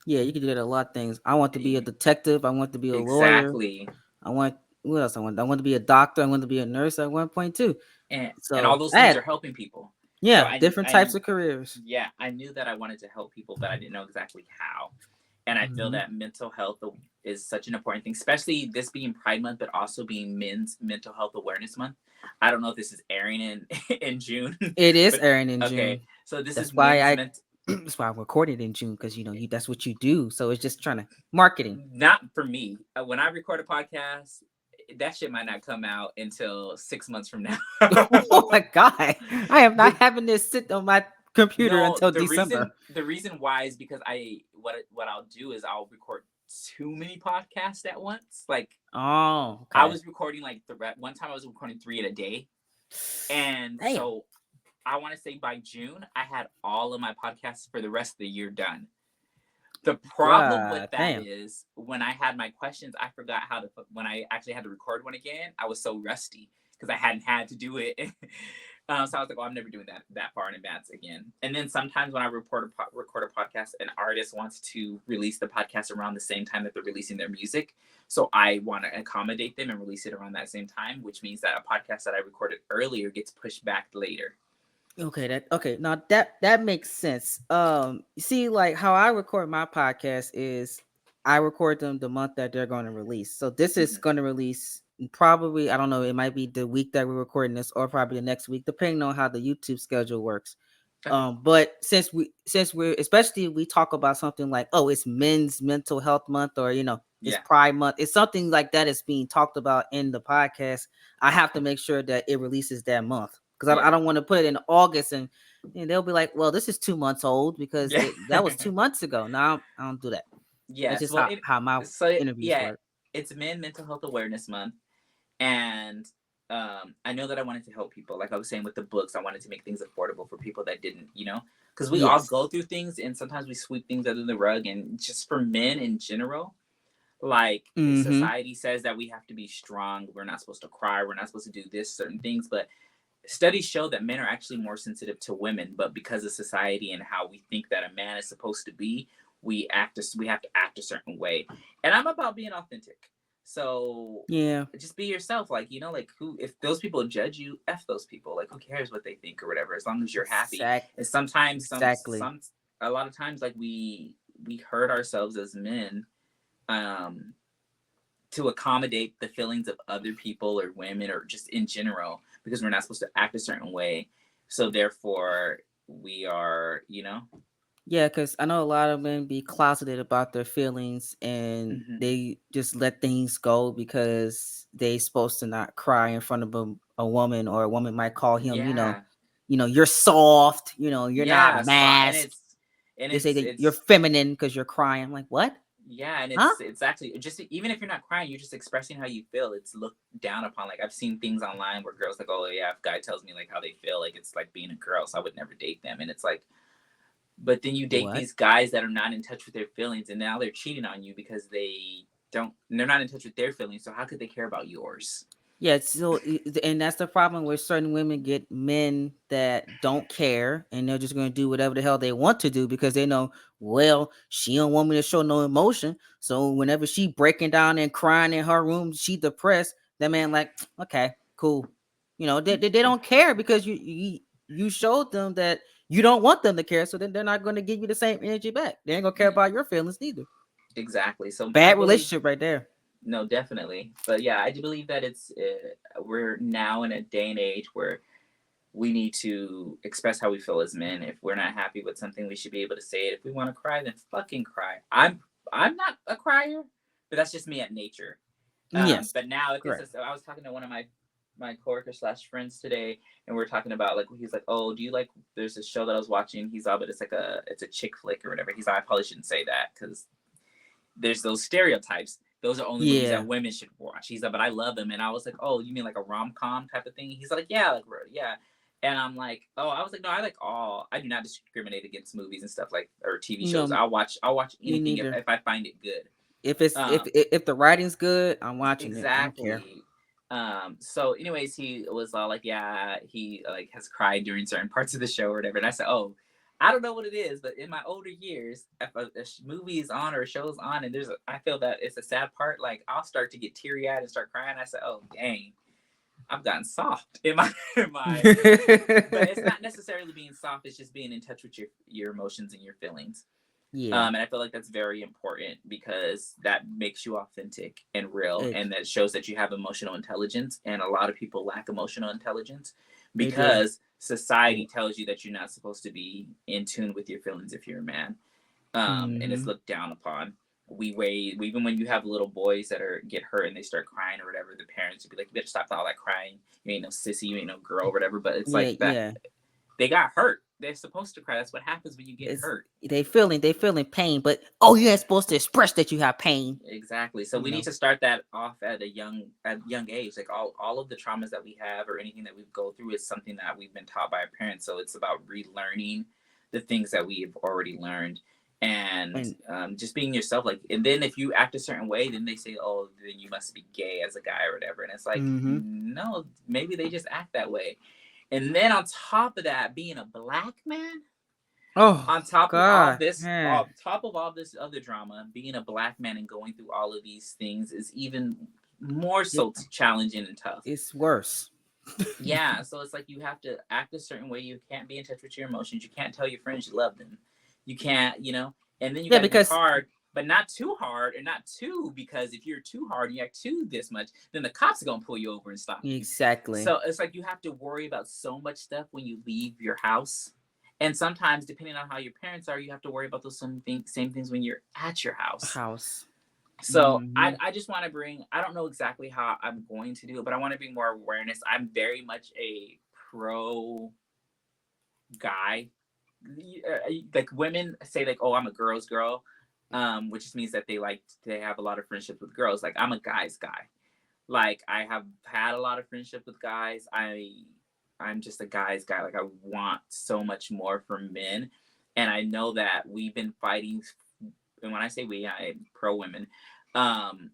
Yeah, you can do that a lot of things. I want to be a detective. I want to be a lawyer. Exactly. I want what else I want? I want to be a doctor. I want to be a nurse at one point too. And all So those I things had are helping people. So yeah, different types of careers. yeah, I knew that I wanted to help people, but I didn't know exactly how. And I feel Mm-hmm. that mental health is such an important thing, especially this being Pride Month, but also being Men's Mental Health Awareness Month. I don't know if this is airing in in June, It is but airing in okay. June. So this is That's why Men's I Mental. that's why I recorded in June because you that's what you do. So it's just trying to marketing. Not for me. When I record a podcast, that shit might not come out until 6 months from now. Oh my god. I am not the having this sit on my computer No, until December. the reason why is because what I'll do is I'll record too many podcasts at once. Like Oh, I okay. was recording like one time I was recording 3 in a day, and Damn. so I want to say by June I had all of my podcasts for the rest of the year done. The problem with God that damn. is when I had my questions, I forgot how to. When I actually had to record one again, I was so rusty because I hadn't had to do it. So I was like, "Oh, I'm never doing that far in advance again." And then sometimes when I record a podcast, an artist wants to release the podcast around the same time that they're releasing their music. So I want to accommodate them and release it around that same time, which means that a podcast that I recorded earlier gets pushed back later. Okay. Now that makes sense. You see, like how I record my podcast is I record them the month that they're going to release. So this is Mm-hmm. going to release probably I don't know. It might be the week that we're recording this, or probably the next week, depending on how the YouTube schedule works. Okay. But since we're especially we talk about something like it's Men's Mental Health Month, or it's Yeah. Pride Month, it's something like that is being talked about in the podcast. I have to make sure that it releases that month because I Yeah. don't want to put it in August and they'll be like, well, this is 2 months old because Yeah. that was 2 months ago. No, I don't do that. That's Yes. just Well, how my interviews yeah, work. it's Mental Health Awareness Month, and I know that I wanted to help people. Like I was saying with the books, I wanted to make things affordable for people that didn't, because we all Yes. go through things, and sometimes we sweep things under the rug. And just for men in general, like Mm-hmm. society says that we have to be strong. We're not supposed to cry. We're not supposed to do this certain things, but studies show that men are actually more sensitive to women, but because of society and how we think that a man is supposed to be, we have to act a certain way. And I'm about being authentic. So Yeah. just be yourself. Like, like who if those people judge you, F those people. Like who cares what they think or whatever, as long as you're happy. And sometimes Exactly. a lot of times like we hurt ourselves as men um to accommodate the feelings of other people or women or just in general because we're not supposed to act a certain way. So therefore, we are, Yeah, because I know a lot of men be closeted about their feelings and mm-hmm. they just let things go because they supposed to not cry in front of a woman, or a woman might call him, Yeah, you're soft, you're not a yeah. So mask. and They say that you're it's feminine because you're crying. I'm like, what? yeah, and Huh? it's actually just even if you're not crying, you're just expressing how you feel. It's looked down upon. Like I've seen things online where girls like, oh yeah, if a guy tells me like how they feel, like it's like being a girl, so I would never date them. And it's like, but then you date What? these guys that are not in touch with their feelings, and now they're cheating on you because they're not in touch with their feelings. So how could they care about yours? Yeah, so and that's the problem where certain women get men that don't care and they're just going to do whatever the hell they want to do because they know, well, she don't want me to show no emotion. So whenever she breaking down and crying in her room, she depressed. That man like, okay, cool. They don't care because you showed them that you don't want them to care, so then they're not going to give you the same energy back. They ain't going to care about your feelings neither. Exactly. So I Bad believe, relationship right there. no, definitely. But yeah, I do believe that we're now in a day and age where we need to express how we feel as men. If we're not happy with something, we should be able to say it. If we want to cry, then fucking cry. I'm not a crier, but that's just me at nature. Yes, But now, if it's correct. I was talking to one of my coworkers slash friends today, and we are talking about, like, he's like, oh, do you like? There's a show that I was watching. He's all, but it's a chick flick or whatever. He's like, I probably shouldn't say that because there's those stereotypes. Those are only movies that Yeah. women should watch. He's like, but I love them. And I was like, oh, you mean like a rom com type of thing? He's like, yeah, like, yeah. And I'm like, oh, I was like, no, I like all. I do not discriminate against movies and stuff, like, or TV shows. No, I'll watch me anything if, neither. if I find it good. If it's Um, if the writing's good, I'm watching it. I don't care. exactly. So anyways, he was all like, yeah, he like has cried during certain parts of the show or whatever. And I said, oh, I don't know what it is, but in my older years, if a movie is on or a show's on and I feel that it's a sad part, like, I'll start to get teary eyed and start crying. I said, oh dang, I've gotten soft in my in my. But it's not necessarily being soft; it's just being in touch with your emotions and your feelings. Yeah. And I feel like that's very important because that makes you authentic and real, It and that shows that you have emotional intelligence. And a lot of people lack emotional intelligence they do. because society tells you that you're not supposed to be in tune with your feelings if you're a man, and it's Hmm. looked down upon. Even when you have little boys that get hurt and they start crying or whatever, the parents would be like, "You better stop all that crying. You ain't no sissy. You ain't no girl, or whatever." But it's Yeah, like that yeah. they got hurt. They're supposed to cry. That's what happens when you get It's hurt. they feeling pain, but oh, you ain't supposed to express that you have pain. Exactly. So You we need know. to start that off at a young age. Like, all of the traumas that we have or anything that we go through is something that we've been taught by our parents. So it's about relearning the things that we've already learned, and And just being yourself. Like, and then if you act a certain way, then they say, oh, then you must be gay as a guy or whatever. And it's like, hmm. no, maybe they just act that way. And then on top of that, being a black man, Oh on top of all God, this, man, on top of all this other drama, being a black man and going through all of these things is even more it, so challenging and tough. it's worse. Yeah, so it's like you have to act a certain way. You can't be in touch with your emotions. You can't tell your friends you love them. You can't, and then you Yeah, got to be because hard, but not too hard and not too, because if you're too hard and you act too this much, then the cops are going to pull you over and stop you. exactly. So it's like you have to worry about so much stuff when you leave your house. And sometimes, depending on how your parents are, you have to worry about those same things when you're at your house. House. So Hmm. I just want to bring, I don't know exactly how I'm going to do it, but I want to bring more awareness. I'm very much a pro guy. Like, women say, like, oh, I'm a girl's girl, which just means that they have a lot of friendships with girls. Like, I'm a guy's guy. Like, I have had a lot of friendship with guys. I'm just a guy's guy. Like, I want so much more from men, and I know that we've been fighting. And when I say we, I'm pro women. Um,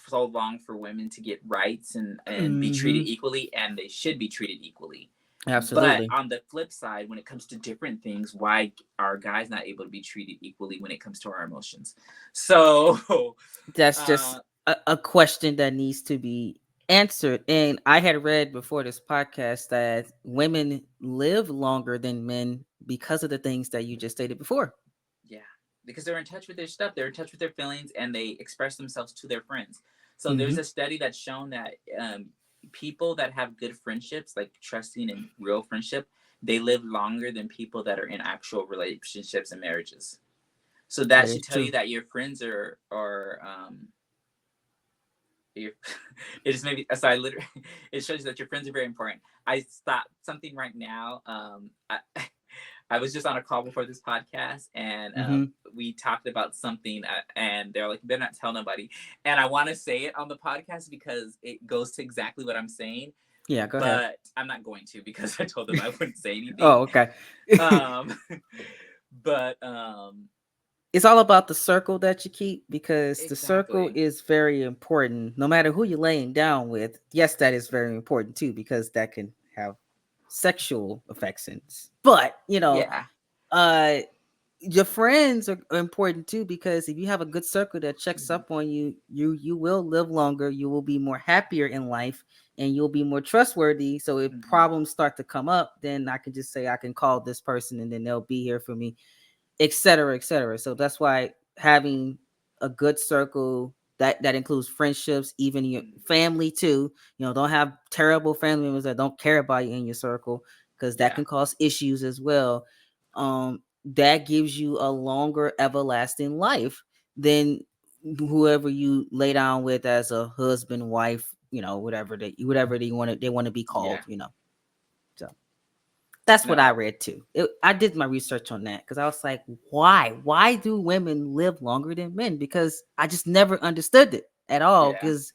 so long for women to get rights and be treated Hmm. equally, and they should be treated equally. But Absolutely. on the flip side, when it comes to different things, why are guys not able to be treated equally when it comes to our emotions? So, That's just uh, a question that needs to be answered. And I had read before this podcast that women live longer than men because of the things that you just stated before. yeah, because they're in touch with their stuff, they're in touch with their feelings, and they express themselves to their friends. So Hmm. there's a study that's shown that people that have good friendships, like trusting and real friendship, they live longer than people that are in actual relationships and marriages. So That that should is tell you true. that your friends are your, it just maybe so I literally it shows you that your friends are very important. I stopped something right now. I was just on a call before this podcast, and Hmm. we talked about something, and they're like, "You better not tell nobody." And I want to say it on the podcast because it goes to exactly what I'm saying, Yeah, go ahead. but I'm not going to because I told them I wouldn't say anything. Oh, okay. Um, but it's all about the circle that you keep, because the circle Exactly. is very important. No matter who you're laying down with, yes, that is very important too, because that can have sexual affections. But Yeah. uh, your friends are important too, because if you have a good circle that checks Mhm. up on you, you will live longer, you will be more happier in life, and you'll be more trustworthy. So if Mhm. problems start to come up, then I can just say I can call this person and then they'll be here for me, etc., etc. So that's why having a good circle that includes friendships, even your Mhm. family too. Don't have terrible family members that don't care about you in your circle, because that Yeah. can cause issues as well. That gives you a longer everlasting life than whoever you lay down with as a husband, wife, whatever they want to be called. Yeah. So that's what I No. read too. I did my research on that because I was like, why? Why do women live longer than men? Because I just never understood it at all. Yeah. Because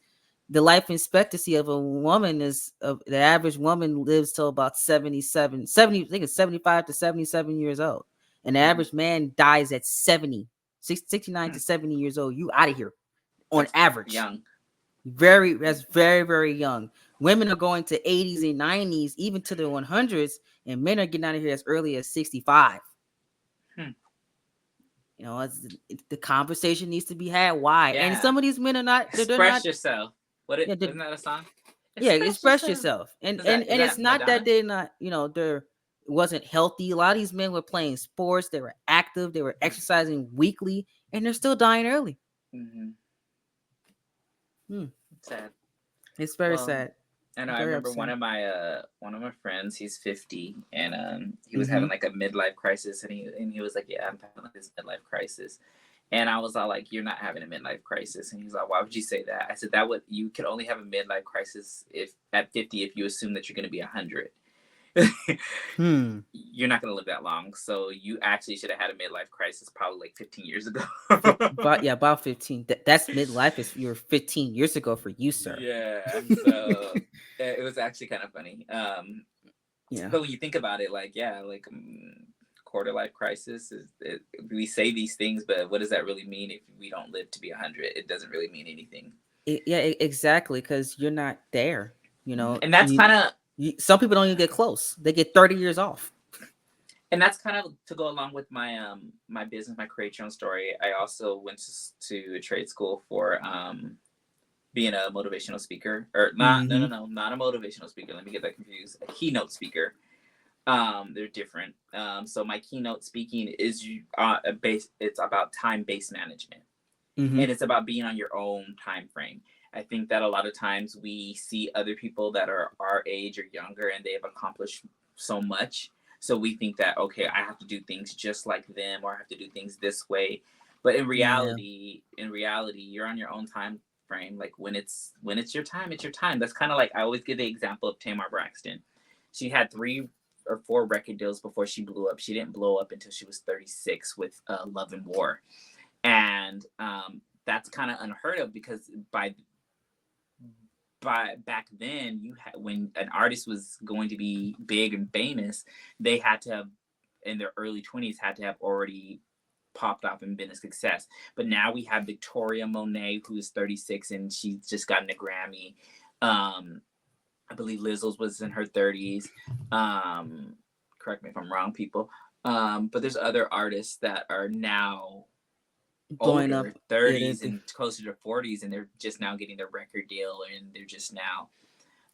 the life expectancy of a woman the average woman lives till about 77, 70. I think it's 75 to 77 years old. And the Mhm. average man dies at 69 Hmm. to 70 years old. You out of here on That's average. young. That's very, very young. Women are going to 80s and 90s, even to the 100s, and men are getting out of here as early as 65. Hmm. The conversation needs to be had. Why? And Yeah. some of these men are not. They're not. Express yourself. What Yeah, it isn't that a song? yeah. Express Express yourself. yourself, and Is and that is and it's that not that Madonna? they're not. They're wasn't healthy. A lot of these men were playing sports. They were active. They were exercising weekly, and they're still dying early. Mm-hmm. Hmm. Sad. It's very Well, sad. I know. I Very remember upsetting. one of my friends. He's 50, and he was Mm-hmm. having like a midlife crisis, and he was like, "Yeah, I'm having like this midlife crisis." And I was all like, "You're not having a midlife crisis." And he's like, "Why would you say that?" I said, "That would you could only have a midlife crisis if at 50 if you assume that you're going to be 100." Hmm. You're not going to live that long. So you actually should have had a midlife crisis probably like 15 years ago. But yeah, about 15. That's midlife. Is you're 15 years ago for you, sir. Yeah. So it was actually kind of funny. Yeah. But when you think about it, like, yeah, like quarter life crisis we say these things, but what does that really mean if we don't live to be 100? It doesn't really mean anything. Exactly, because you're not there. And that's kind of Some people don't even get close. They get 30 years off. to go along with my business, my create your own story. I also went to a trade school for being a motivational speaker, or not. No, no, Mm-hmm. no, not a motivational speaker. Let me get that confused. A keynote speaker. They're different. So my keynote speaking is a base. It's about time based management, Mm-hmm. and it's about being on your own time frame. I think that a lot of times we see other people that are our age or younger, and they have accomplished so much. So we think that, okay, I have to do things just like them, or I have to do things this way. But Yeah. in reality, you're on your own time frame. Like when it's your time, it's your time. That's kind of like I always give the example of Tamar Braxton. She had 3 or 4 record deals before she blew up. She didn't blow up until she was 36 with Love and War, and that's kind of unheard of because by back then when an artist was going to be big and famous, they had to have in their early 20s had to have already popped off and been a success. But now we have Victoria Monet, who is 36 and she's just gotten a Grammy. I believe Lizzo's was in her 30s. um Correct me if I'm wrong, people. But there's other artists that are now Blowing up. older, Yeah. 30s and closer to 40s, and they're just now getting their record deal, and they're just now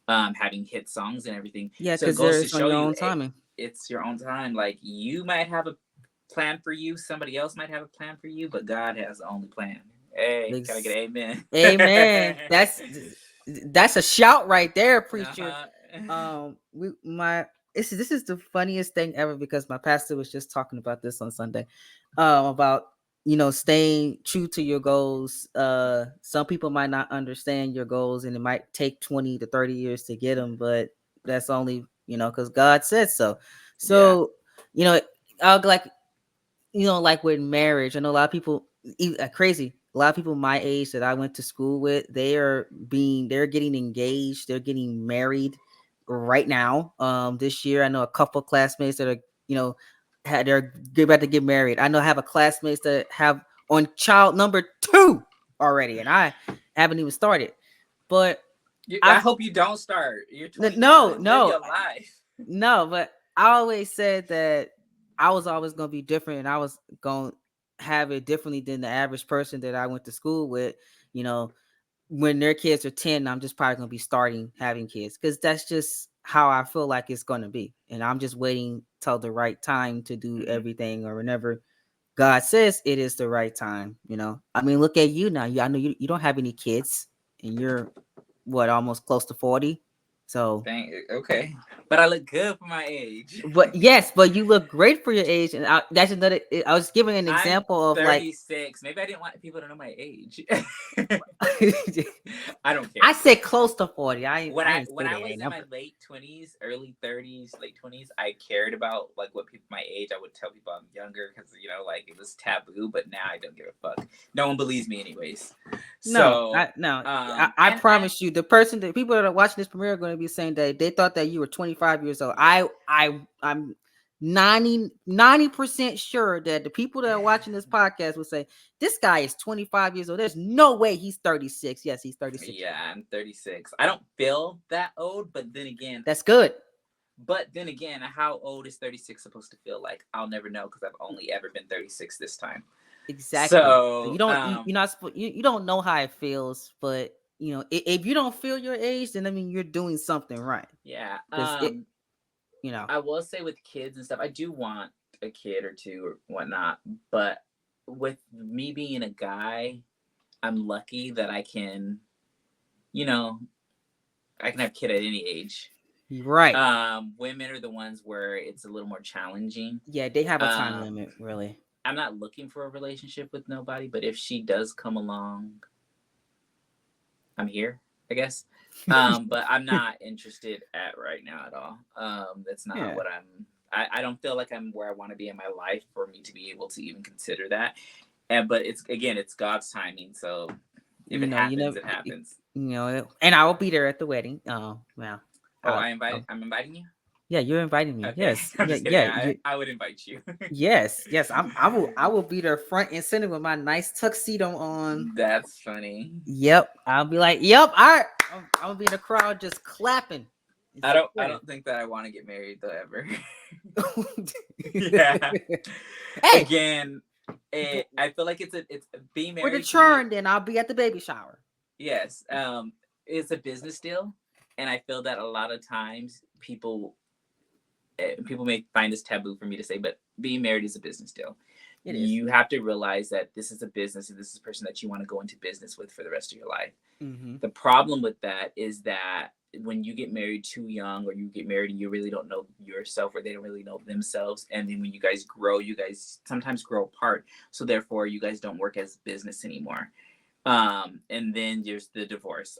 having hit songs and everything. Yeah, So it because goes to it's on show your you, own timing. it's your own time. Like you might have a plan for you, somebody else might have a plan for you, but God has the only plan. Hey, can I get Ex- an amen? Amen. That's a shout right there, preacher. Uh-huh. We my this is the funniest thing ever, because my pastor was just talking about this on Sunday, about staying true to your goals. Some people might not understand your goals, and it might take 20 to 30 years to get them, but that's only because God said so. Yeah. So you know, I'll like like with marriage, I know a lot of people crazy. A lot of people my age that I went to school with, they're getting engaged, they're getting married right now. This year, I know a couple classmates that are, you know, had they're about to get married. I know I have a classmates that have on child number 2 already, and I haven't even started. But I I hope you don't start. You're no 29. Live no your life. no, but I always said that I was always gonna be different, and I was gonna have it differently than the average person that I went to school with. You know, when their kids are 10, I'm just probably gonna be starting having kids because that's just how I feel like it's gonna be, and I'm just waiting till the right time to do Mhm. everything or whenever God says it is the right time. I mean, look at you now. I know you don't have any kids, and you're what almost close to 40. So Okay, but I look good for my age. but yes, but you look great for your age, and that's another. I was giving an I'm example of like 36. Maybe I didn't want people to know my age. I I don't care. said close to 40. when I I didn't when say I that was in my number. late 20s, early 30s, late 20s, I cared about like what people my age. I would tell people I'm younger because like it was taboo. But now I don't give a fuck. No one believes me anyways. No, So I and promise you, the people that are watching this premiere are going to be saying that they thought that you were 25 years old. yeah. I'm 90% sure that the people that are watching this podcast will say this guy is 25 years old. There's no way he's 36. Yes, he's 36 years Yeah, old. I'm 36. I don't feel that old, but then again, That's good. how old is 36 supposed to feel like? I'll never know because I've only ever been 36 this time. Exactly. So you So, don't you're not you don't know how it feels, but if you don't feel your age, then I mean you're doing something right. yeah. Because it you know I will say with kids and stuff, I do want a kid or two or whatnot, but with me being a guy, I'm lucky that you know, I can have a kid at any age. right. Women are the ones where it's a little more challenging. Yeah, they have a time Um, limit, really. I'm not looking for a relationship with nobody, but if she does come along, I'm here, I guess. But I'm not interested at right now at all. That's not Yeah. what I don't feel like I'm where I want to be in my life for me to be able to even consider that. But it's God's timing. So if it You happens, know, it happens. and I will be there at the wedding. Oh, well, Oh, I'll I'm inviting you. yeah, you're inviting me. Okay, Yes, I'm yeah, just kidding. yeah, I would invite you. yes. I will be there front and center with my nice tuxedo on. That's funny. Yep, I'll be like, yep. All right, I'm gonna be in the crowd just clapping and I supporting. don't think that I want to get married though ever. Yeah. Hey, Again, but I feel like it's being for the married to me. turn, then I'll be at the baby shower. Yes, it's a business deal, and I feel that a lot of times people may find this taboo for me to say, but being married is a business deal. It is. You have to realize that this is a business, and this is a person that you want to go into business with for the rest of your life. Mm-hmm. The problem with that is that when you get married too young, or you get married and you really don't know yourself, or they don't really know themselves, and then when you guys grow, you guys sometimes grow apart, so therefore you guys don't work as business anymore. And then there's the divorce.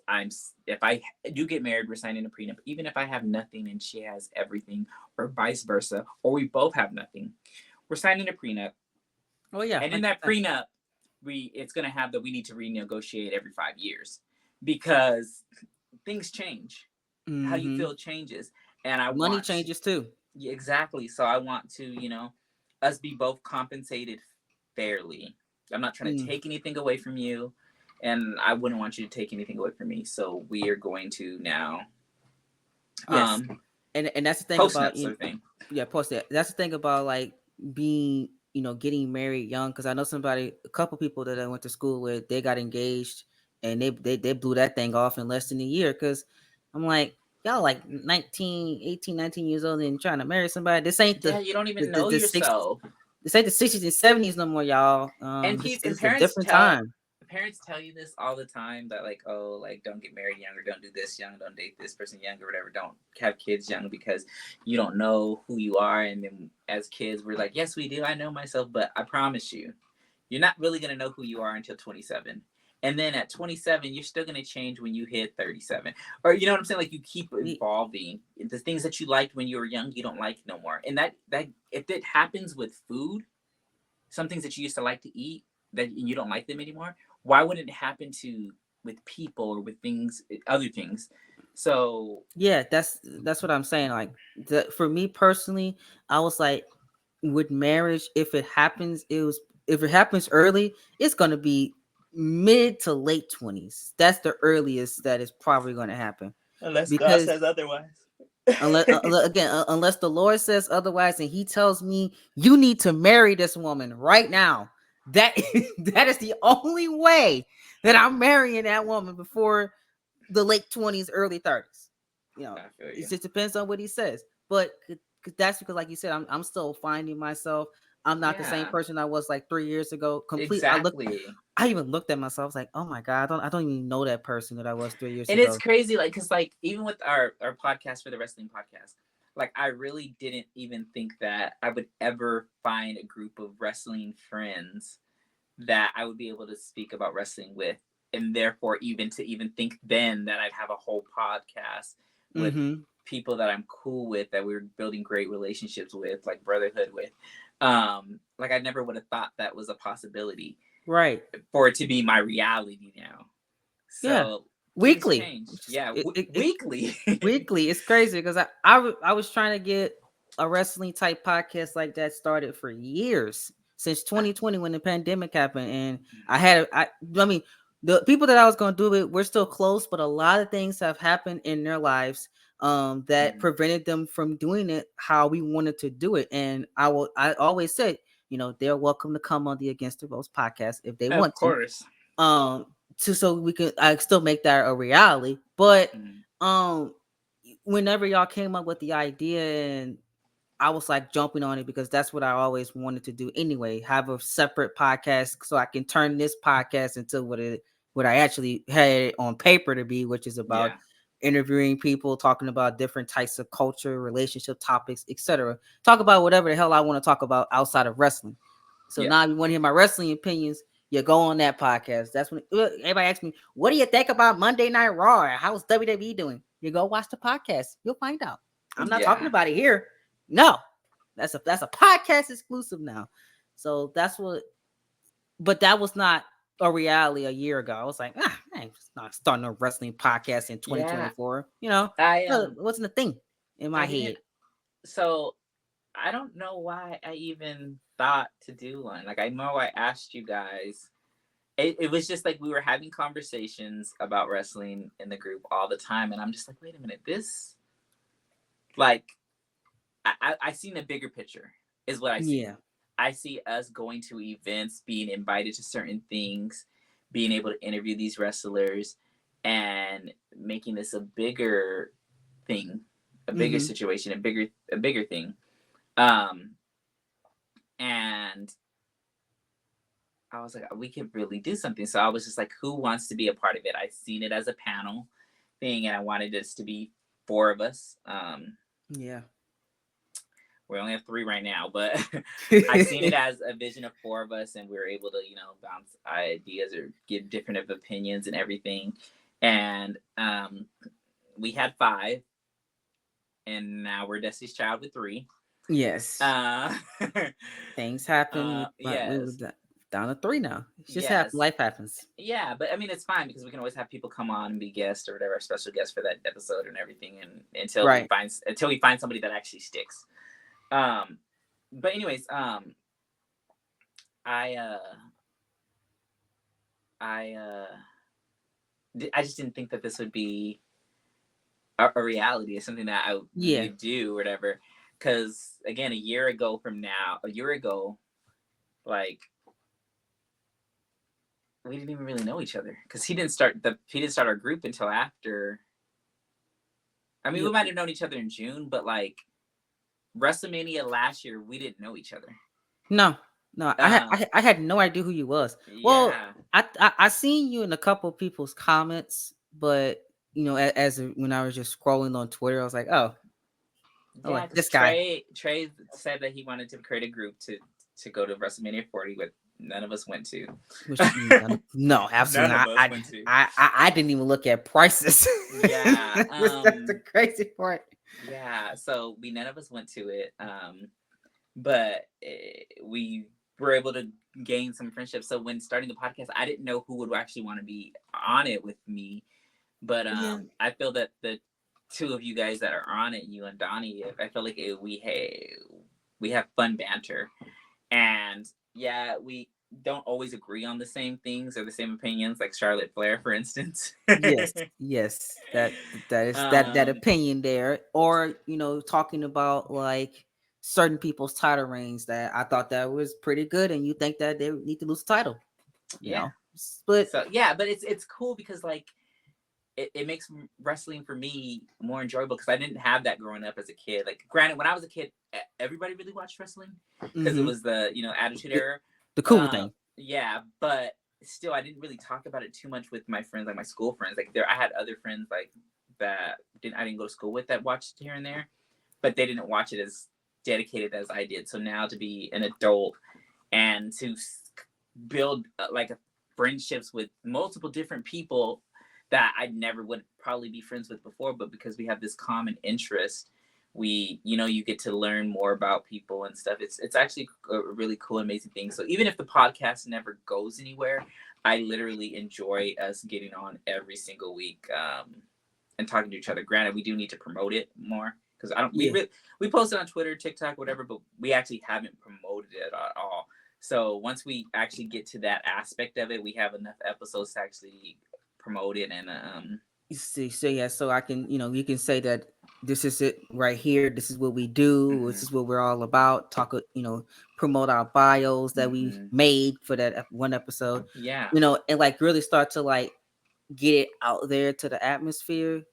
If I do get married, we're signing a prenup. Even if I have nothing and she has everything, or vice versa, or we both have nothing, we're signing a prenup. Oh yeah, And in that 100%. prenup, it's gonna have that we need to renegotiate every 5 years because things change. How you Mm-hmm. feel changes, and I Money want changes too. yeah, exactly. So I want to, us be both compensated fairly. I'm not trying to Mm. take anything away from you, and I wouldn't want you to take anything away from me. So we are going to now Yes, um and that's the thing post about nut sort of thing. yeah, post that. That's the thing about like being getting married young. Because I know a couple people that I went to school with, they got engaged and they blew that thing off in less than a year. Because I'm like, y'all like 19, 18, 19 years old and trying to marry somebody. This ain't Yeah, you don't even know the 60s. yourself. This ain't the 60s and 70s no more, y'all. This And is a different time. parents tell you this all the time, that like, oh, like, don't get married young, or don't do this young, don't date this person young, or whatever, don't have kids young because you don't know who you are. And then as kids we're like, yes we do, I know myself, but I promise you, you're not really going to know who you are until 27. And then at 27 you're still going to change when you hit 37, or you know what I'm saying, like you keep evolving. The things that you liked when you were young you don't like no more. And that if it happens with food, some things that you used to like to eat that you don't like them anymore, why wouldn't it happen to with people or with things, other things? So Yeah, that's what I'm saying. Like for me personally, I was like, with marriage, if it happens early, it's gonna be mid to late 20s. That's the earliest that is probably gonna happen. Unless God Because says otherwise. unless the Lord says otherwise, and He tells me you need to marry this woman right now, that that is the only way that I'm marrying that woman before the late 20s, early 30s. You know, I feel it you. just depends on what He says. But that's because, like you said, I'm still finding myself. I'm not the same Yeah, person I was like 3 years ago. exactly. I even looked at myself, I was like, oh my god, I don't even know that person that I was 3 years And it's ago. crazy, like, because, like, even with our podcast for the wrestling podcast, like, I really didn't even think that I would ever find a group of wrestling friends that I would be able to speak about wrestling with, and therefore even to even think then that I'd have a whole podcast with Mm-hmm. people that I'm cool with, that we are building great relationships with, like brotherhood with. Like, I never would have thought that was a possibility Right. for it to be my reality now. Yeah. So things Weekly. change. Yeah, It weekly. weekly. It's crazy because I was trying to get a wrestling type podcast like that started for years, since 2020 when the pandemic happened, and I mean, the people that I was going to do it, we're still close, but a lot of things have happened in their lives that Mhm. prevented them from doing it how we wanted to do it. And I always said, they're welcome to come on the Against the Ropes podcast if they Of want to. course. um so we can I still make that a reality. But Mhm. um whenever y'all came up with the idea, and I was like jumping on it because that's what I always wanted to do anyway, have a separate podcast so I can turn this podcast into what I actually had it on paper to be, which is about Yeah. interviewing people, talking about different types of culture, relationship topics, etc. Talk about whatever the hell I want to talk about outside of wrestling. So Yeah. now if you want to hear my wrestling opinions, you go on that podcast. That's when everybody asks me, what do you think about Monday Night Raw? How's WWE doing? You go watch the podcast. You'll find out. I'm not talking Yeah. about it here. No, that's a podcast exclusive now. So that's what. But that was not a reality a year ago. I was like, I ain't not starting a wrestling podcast in Yeah. 2024. I It wasn't a thing in my I didn't head. so I don't know why I even thought to do one. Like, I know I asked you guys. It was just like we were having conversations about wrestling in the group all the time, and I'm just like, wait a minute, this, like, I seen a bigger picture is what I see. Yeah. I see us going to events, being invited to certain things, being able to interview these wrestlers, and making this a bigger thing, a bigger Mm-hmm. situation, a bigger thing. Um, and I was like, we could really do something. So I was just like, who wants to be a part of it? I seen it as a panel thing, and I wanted this to be four of us. Yeah. We only have three right now, but I seen it as a vision of four of us, and we were able to, bounce ideas or give different of opinions and everything. And we had five, and now we're Destiny's Child with three. Yes. Uh, Things happen. We were yes, down to three now. It's just happen. yes, Life happens. yeah. But I mean, it's fine because we can always have people come on and be guests or whatever, special guests for that episode and everything, and Right. until we find somebody that actually sticks. Um, but anyways, I uh I I just didn't think that this would be a reality. It's something that we Yeah. could do or whatever. Because again, a year ago, like, we didn't even really know each other because he didn't start our group until after. I mean, Yeah. we might have known each other in June, but like WrestleMania last year, we didn't know each other. No. No. Um, I had no idea who you was. Well, yeah, I seen you in a couple of people's comments, but when I was just scrolling on Twitter, I was like, oh, yeah, like because this guy. Trey said that he wanted to create a group to go to WrestleMania 40, but none of us went to. Which no, absolutely None of not. us went to. I didn't even look at prices. Yeah, That's the crazy part. yeah. So we none of us went to it, but we were able to gain some friendships. So when starting the podcast, I didn't know who would actually want to be on it with me, but Yeah. I feel we we have fun banter, and yeah, we don't always agree on the same things or the same opinions, like Charlotte Flair, for instance. Yes, yes, that is that um, opinion there, or talking about like certain people's title reigns that I thought that was pretty good, and you think that they need to lose the title, you yeah. know. But So yeah, but it's cool because like it makes wrestling for me more enjoyable because I didn't have that growing up as a kid. Like, granted, when I was a kid, everybody really watched wrestling because it hmm was the Attitude the, Era. the cool thing, Yeah, but still, I didn't really talk about it too much with my friends, like my school friends. Like, I had other friends like that I didn't go to school with that watched here and there, but they didn't watch it as dedicated as I did. So now to be an adult and to build like friendships with multiple different people that I never would probably be friends with before, but because we have this common interest, we you get to learn more about people and stuff. It's actually a really cool, amazing thing. So even if the podcast never goes anywhere, I literally enjoy us getting on every single week, and talking to each other. Granted, we do need to promote it more because I don't. yeah. We post it on Twitter, TikTok, whatever, but we actually haven't promoted it at all. So once we actually get to that aspect of it, we have enough episodes to actually promote it. And You see, so yeah, so I can, you can say that this is it right here. This is what we do. This mhm, is what we're all about. Promote our bios that we mhm. made for that one episode, Yeah, and like really start to like get it out there to the atmosphere.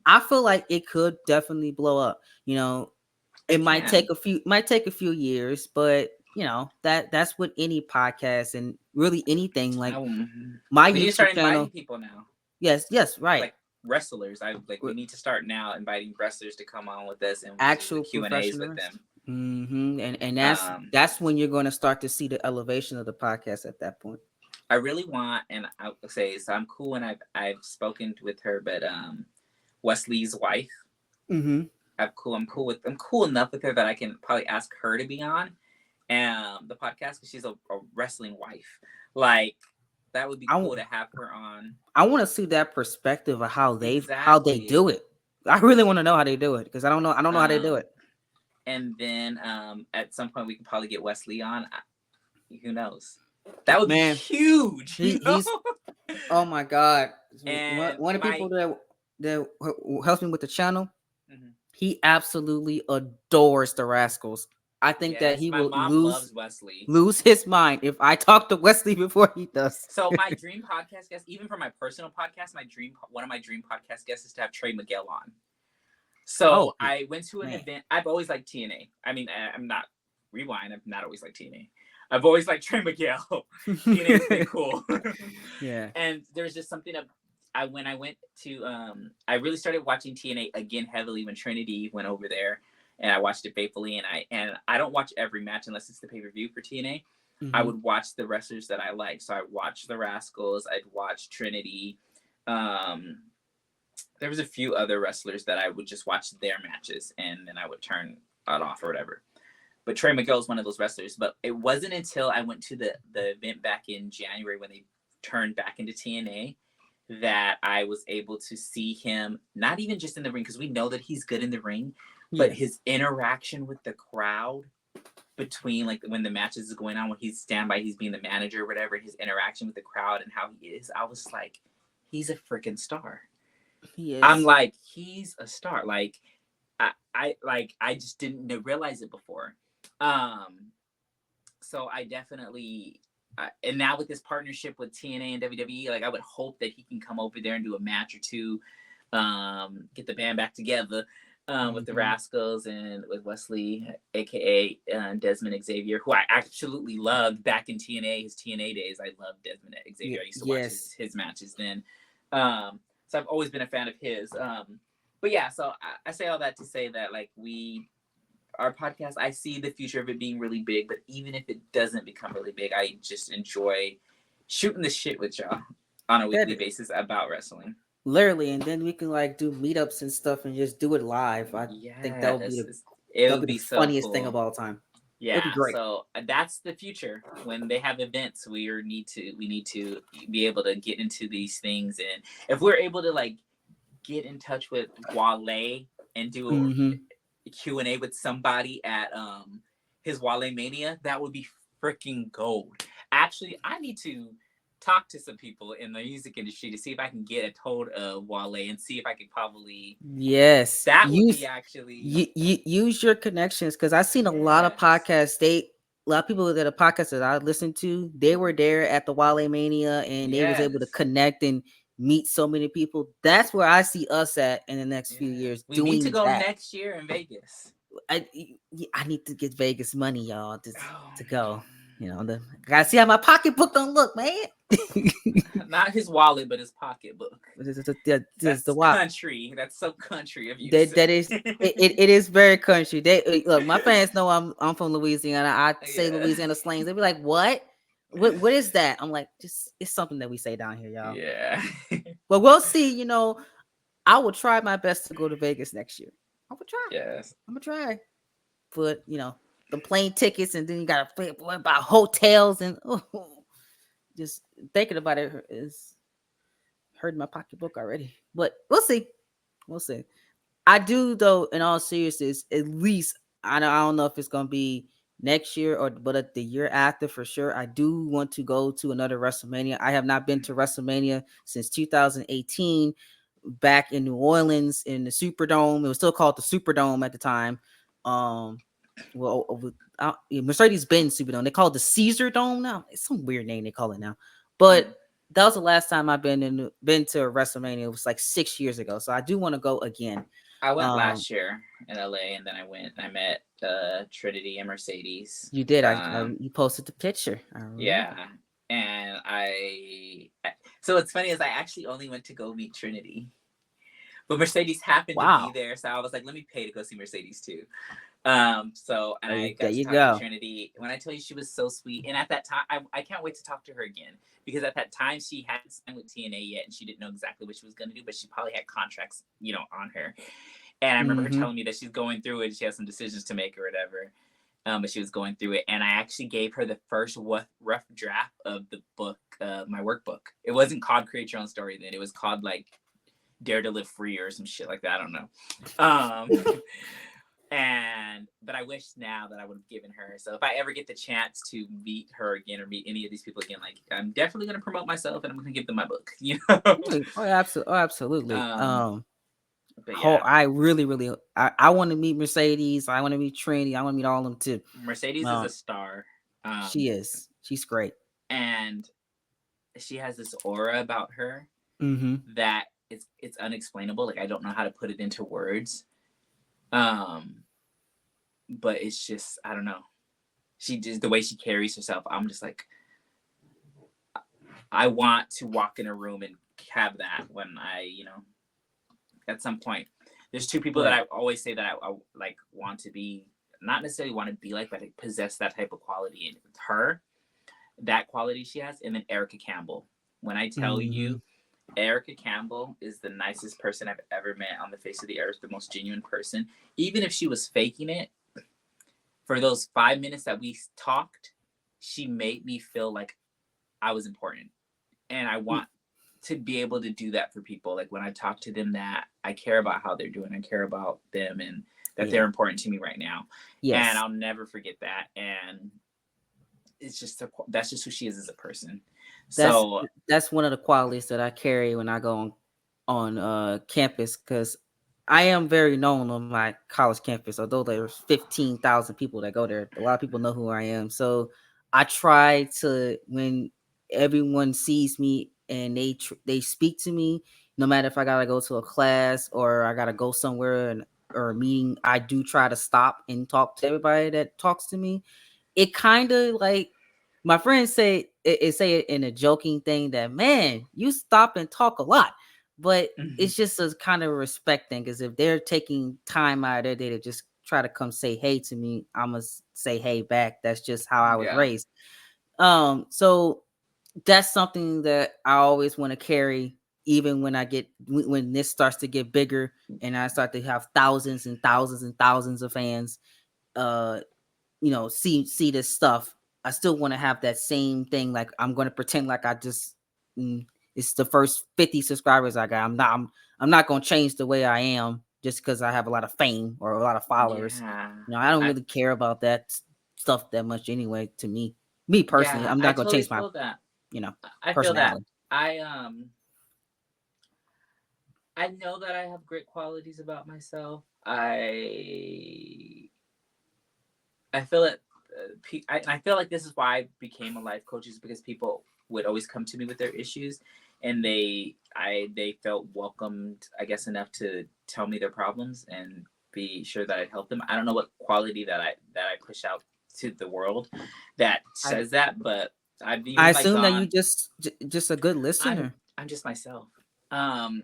I feel like it could definitely blow up. It it can. might take a few years, but that's what any podcast and really anything like my We need to start YouTube inviting channel. people now, Yes, right. like wrestlers. We need to start now inviting wrestlers to come on with us, and we do the Actual Q&As professional with wrestler. them. And that's Um, that's when you're going to start to see the elevation of the podcast at that point. I really want, and I'll say, so I'm cool, and I've spoken with her, but Wesley's wife, Mm-hmm. I'm cool enough with her that I can probably ask her to be on the podcast because she's a wrestling wife. Like, that would be I cool to have her on. I want to see that perspective of how they Exactly. do it. I really want to know how they do it because I don't know how they do Um, it. and then at some point we can probably get Wesley on. Who knows? That would be Man, huge, he's oh my god, And one of the my people that helps me with the channel. mhm. He absolutely adores the Rascals. I think that Yes, he my will mom loves Wesley. lose his mind if I talk to Wesley before he does. So my dream podcast guest, even for my personal podcast, one of my dream podcast guests is to have Trey Miguel on. Oh So I went to an man, event. I've always liked TNA. I mean, I'm not rewind. I've not always liked TNA. I've always liked Trey Miguel. TNA was pretty cool. yeah, And there's just something of when I went to I really started watching TNA again heavily when Trinity went over there, and I watched it faithfully. And I don't watch every match unless it's the pay-per-view for TNA. I hmm would watch the wrestlers that I like. So I watched the Rascals. I'd watch Trinity. Um, there was a few other wrestlers that I would just watch their matches, and then I would turn it off or whatever. But Trey Miguel is one of those wrestlers. But it wasn't until I went to the event back in January when they turned back into TNA that I was able to see him, not even just in the ring, because we know that he's good in the ring, but yeah, his interaction with the crowd between like when the matches is going on, when he's standby, he's being the manager or whatever, his interaction with the crowd and how he is, I was like, he's a freaking star. he I'm is. like, he's a star. Like, I just didn't realize it before. So I definitely, and now with this partnership with TNA and WWE, like I would hope that he can come over there and do a match or two, get the band back together, with the hmm Rascals and with Wesley, aka Desmond Xavier, who I absolutely loved back in TNA, his TNA days. I loved Desmond Xavier. I used to watch Yes, his matches then. So I've always been a fan of his. But yeah, so I say all that to say that like our podcast, I see the future of it being really big, but even if it doesn't become really big, I just enjoy shooting the shit with y'all on a weekly that basis about wrestling. literally, and then we can like do meetups and stuff and just do it live. I think that would be Yes, the it that would would be be the so funniest thing of cool. all time. It'd be Yeah, great. so that's the future. When they have events, we need to be able to get into these things, and if we're able to like get in touch with Wale and do hmm a Q&A with somebody at his Wale Mania, that would be freaking gold. Actually, I need to talk to some people in the music industry to see if I can get a hold of Wale and see if I could probably. Yes, That would be actually. use your connections, because I've seen a lot of Yes. podcasts. A lot of people that are podcasts that I listened to, they were there at the Wale Mania, and they was able to Yes. connect and meet so many people. That's where I see us at in the next few Yes. years We need to doing go that. next year in Vegas. I I need to get Vegas money, y'all, Oh, to go. You know, I gotta see how my pocketbook don't look, man. not his wallet, but his pocketbook. This the That's why country. That's so country of you to that say. is it is very country. They look, my fans know I'm from Louisiana. I say Yeah. Louisiana slangs. They be like, what? What is that? I'm like, just it's something that we say down here, y'all. Yeah. But we'll see. I will try my best to go to Vegas next year. I will try. Yes. I'm gonna try. But the plane tickets, and then you gotta think about hotels, and just thinking about it is hurting my pocketbook already. But we'll see. We'll see. I do, though, in all seriousness, at least I don't know if it's gonna be next year but the year after for sure. I do want to go to another WrestleMania. I have not been to WrestleMania since 2018, back in New Orleans in the Superdome. It was still called the Superdome at the time. Um, Mercedes Benz Superdome. They call it the Caesar Dome now. It's some weird name they call it now, but that was the last time I've been to a WrestleMania. It was like 6 years ago, so I do want to go again. I went Um, last year in LA, and then I went and I met Trinity and Mercedes. you did. You posted the picture. I remember. Yeah, and so what's funny is I actually only went to go meet Trinity, but Mercedes happened to be Wow. there, so I was like, let me pay to go see Mercedes too. So and I There got to you talk to go. Trinity. When I tell you she was so sweet, and at that time, I can't wait to talk to her again because at that time she hadn't signed with TNA yet, and she didn't know exactly what she was going to do, but she probably had contracts, on her. And I remember her Mm-hmm. telling me that she's going through it, and she has some decisions to make or whatever. But she was going through it, and I actually gave her the first rough draft of the book, my workbook. It wasn't called Create Your Own Story then; it was called like Dare to Live Free or some shit like that. I don't know. But I wish now that I would have given her. So if I ever get the chance to meet her again or meet any of these people again, like I'm definitely gonna promote myself and I'm gonna give them my book. Oh, absolutely. Oh, absolutely. Um, but yeah, I really, really, I want to meet Mercedes. I want to meet Trinity. I want to meet all of them too. Mercedes is a star. She is. She's great. And she has this aura about her Mm-hmm. that it's unexplainable. Like I don't know how to put it into words. But it's just I don't know. She just the way she carries herself. I'm just like I want to walk in a room and have that when at some point. There's two people that Right. I always say that I like want to be not necessarily want to be like, but I possess that type of quality in her. That quality she has, and then Erica Campbell. When I tell Mm-hmm. you, Erica Campbell is the nicest person I've ever met on the face of the earth, the most genuine person. Even if she was faking it, for those 5 minutes that we talked, she made me feel like I was important. And I want to be able to do that for people. Like when I talk to them, that I care about how they're doing, I care about them, and that they're Yeah. important to me right now. And Yes. I'll never forget that. And it's just that's just who she is as a person. That's So that's one of the qualities that I carry when I go on campus, because I am very known on my college campus. Although there's 15,000 people that go there, a lot of people know who I am. So I try to, when everyone sees me and they speak to me, no matter if I gotta go to a class or I gotta go somewhere or a meeting, I do try to stop and talk to everybody that talks to me. It kind of like, my friends say it in a joking thing that, man, you stop and talk a lot, but it's just a kind of respect thing, because if they're taking time out of their day to just try to come say hey to me, I'm gonna say hey back. That's just how I was yeah, raised. So that's something that I always want to carry, even when when this starts to get bigger and I start to have thousands and thousands and thousands of fans. uh see this stuff, I still want to have that same thing. Like, I'm going to pretend like it's the first 50 subscribers I got. I'm not going to change the way I am just because I have a lot of fame or a lot of followers. yeah. I don't I really care about that. stuff that much anyway. To me personally, Yeah, I'm I not gonna totally change my feel that. you know I feel that. personality. I know that I have great qualities about myself. I feel it. I feel like this is why I became a life coach, is because people would always come to me with their issues, and they felt welcomed, I guess, enough to tell me their problems and be sure that I'd help them. I don't know what quality that I push out to the world that I says that, but I've I even like assume that you gone. just a good I'm listener. I'm just myself. I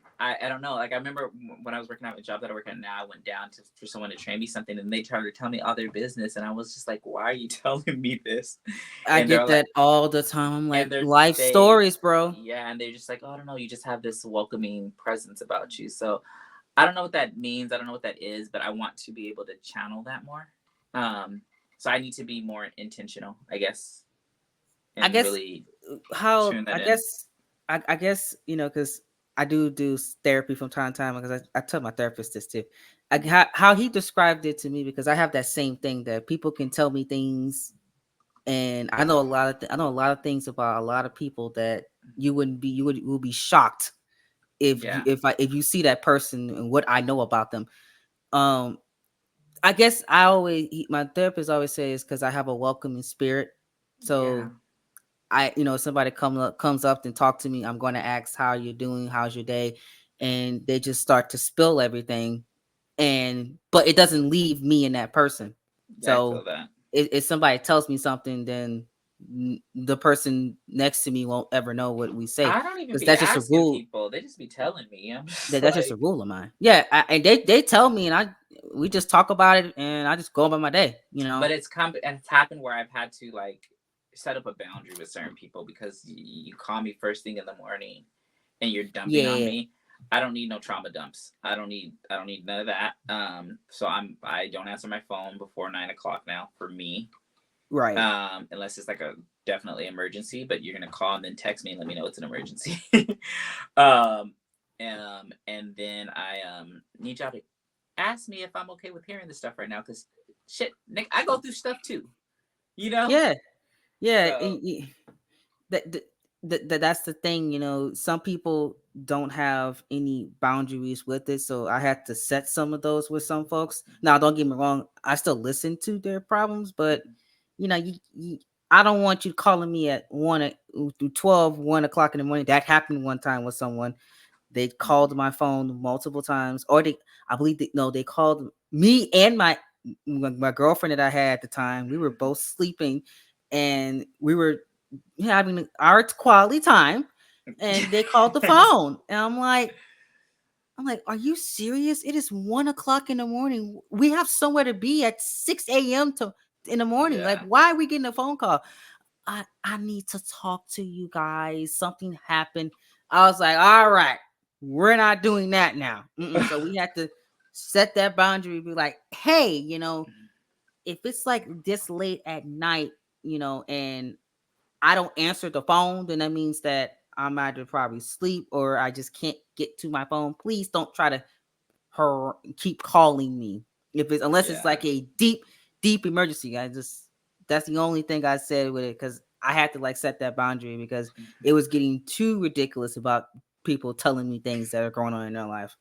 don't know. Like I remember when I was working at a job that I work at now, I went down to for someone to train me something, and they tried to tell me all their business, and I was just like, "Why are you telling me this?" I And they're get like, that all the time. I'm and like, they're life they, stories, bro. yeah, and they're just like, "Oh, I don't know. You just have this welcoming presence about you." So I don't know what that means. I don't know what that is, but I want to be able to channel that more. Um, so I need to be more intentional, I guess, I and guess really how tune I that in. guess I guess because I do therapy from time to time because I tell my therapist this too. How he described it to me, because I have that same thing that people can tell me things, and I know I know a lot of things about a lot of people that you will be shocked Yeah, if you see that person and what I know about them. Um, I guess my therapist always says, because I have a welcoming spirit, yeah, so somebody comes up and talk to me, I'm going to ask, how you doing, how's your day, and they just start to spill everything, and but it doesn't leave me and that person. yeah. I feel So that. if somebody tells me something, then the person next to me won't ever know what we say, I don't even because be that's just a asking rule. people. They just be telling me. I'm just That's just a like, rule of mine. Yeah, and they tell me, and we just talk about it, and I just go about my day. but it's happened where I've had to like set up a boundary with certain people because you call me first thing in the morning and you're dumping on Yeah, me. I don't need no trauma dumps. I don't need none of that. So I don't answer my phone before 9 o'clock now for me. right. Unless it's like a definitely emergency, but you're gonna call and then text me and let me know it's an emergency. um, and then I need y'all to ask me if I'm okay with hearing this stuff right now, because shit, Nick, I go through stuff too, you know. Yeah, yeah. So That, that's the thing. Some people don't have any boundaries with it, so I had to set some of those with some folks. Now, don't get me wrong, I still listen to their problems, but I don't want you calling me at 1 o'clock in the morning. That happened one time with someone. They called my phone multiple times, or I believe no, they called me and my girlfriend that I had at the time. We were both sleeping, and we were having our quality time, and they called the phone, and I'm like, are you serious? It is 1 o'clock in the morning. We have somewhere to be at 6 a.m. to in the morning. Like, yeah, why are we getting a phone call? I need to talk to you guys. Something happened. I was like, all right, we're not doing that now. So we had to set that boundary. Be like, hey, if it's like this late at night, and I don't answer the phone, then that means that I'm either probably asleep or I just can't get to my phone. Please don't try to keep calling me, if it's unless it's yeah, like a deep emergency. That's the only thing I said with it, because I had to like set that boundary, because it was getting too ridiculous about people telling me things that are going on in their life.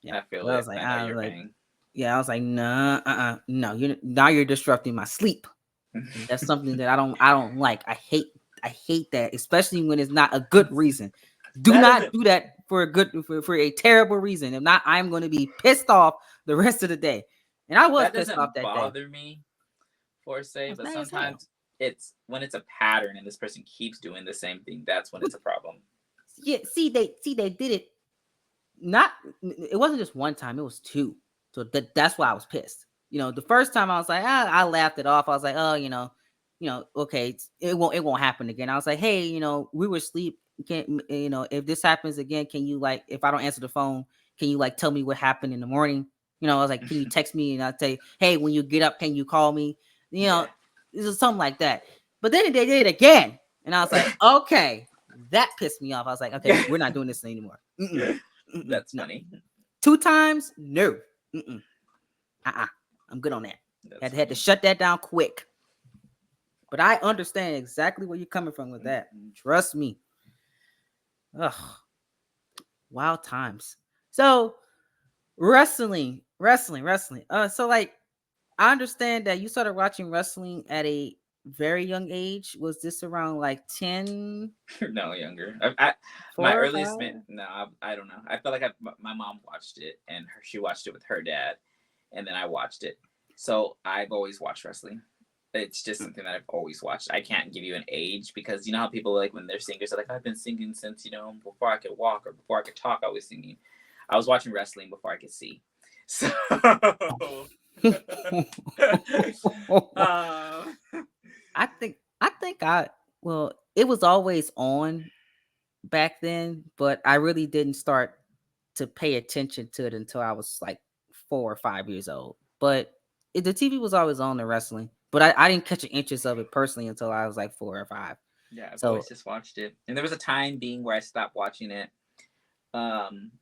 Yeah, I feel so it. I know your pain. I was like, nah, no, you're disrupting my sleep. And that's something that I don't like. I hate that, especially when it's not a good reason. Do That not doesn't do that for a terrible reason. If not, I'm going to be pissed off the rest of the day. And I was that pissed off doesn't that day. bother me per se, I was but mad as hell. sometimes it's when it's a pattern and this person keeps doing the same thing. That's when But it's a problem. yeah, see they did it. Not It wasn't just one time, it was two. So that's why I was pissed. The first time I was like, I laughed it off. I was like, oh, okay, it won't happen again. I was like, hey, we were asleep. Can't if this happens again, can you, like, if I don't answer the phone, can you, like, tell me what happened in the morning? I was like, can you text me, and I'll say, hey, when you get up, can you call me? You know, Yeah, it was something like that. But then they did it again, and I was like, okay, that pissed me off. I was like, okay, we're not doing this anymore. that's No. funny. 2 times? No. Mm-mm. Uh-uh. I'm good on that. That's Had to funny. shut that down quick. But I understand exactly where you're coming from with that. Mhm. Trust me. Ugh, wild times. So wrestling. So like I understand that you started watching wrestling at a very young age. Was this around like 10, No, younger. My 4 or earliest 5? no, I don't know. I felt like my mom watched it, and she watched it with her dad, and then I watched it. So I've always watched wrestling. It's just something that I've always watched. I can't give you an age because you know how people like when they're singers are like I've been singing since before I could walk or before I could talk. I was singing. I was watching wrestling before I could see. So, um, I think well, it was always on back then, but I really didn't start to pay attention to it until I was like 4 or 5 years old. But the TV was always on the wrestling, but I didn't catch an interest of it personally until I was like 4 or 5. yeah, I've always So just watched it, and there was a time being where I stopped watching it. Um,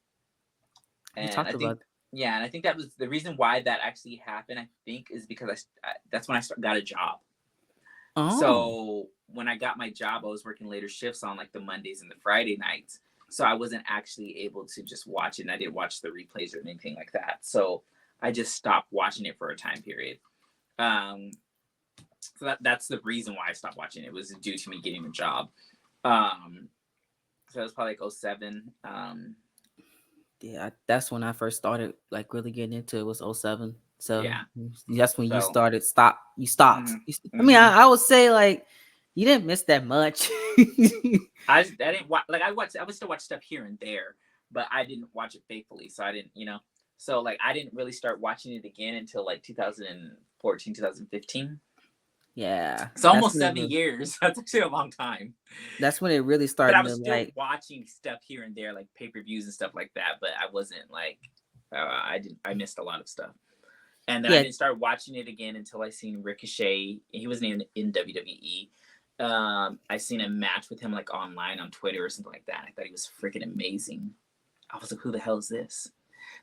you and I talked think about, yeah, and I think that was the reason why that actually happened. I think is because that's when got a job. oh, So when I got my job, I was working later shifts on like the Mondays and the Friday nights. So I wasn't actually able to just watch it, and I didn't watch the replays or anything like that. So I just stopped watching it for a time period. Um, so that's the reason why I stopped watching it. It was due to me getting a job. Um, so it was probably like '07. yeah, that's when I first started like really getting into it, was '07. So Yeah. that's when you So started stop you stopped. mhm, I mean, mhm. I would say like you didn't miss that much. I didn't watch like I would still watch stuff here and there, but I didn't watch it faithfully. So I didn't so like I didn't really start watching it again until like 2014, 2015. Yeah, It's almost 7 years. That's actually a long time. that's when it really But I started was to still like. watching stuff here and there, like pay-per-views and stuff like that. But I wasn't like I missed a lot of stuff. And then I Yeah. didn't start watching it again until I seen Ricochet. He wasn't even in WWE. I seen a match with him like online on Twitter or something like that. I thought he was freaking amazing. I was like, who the hell is this?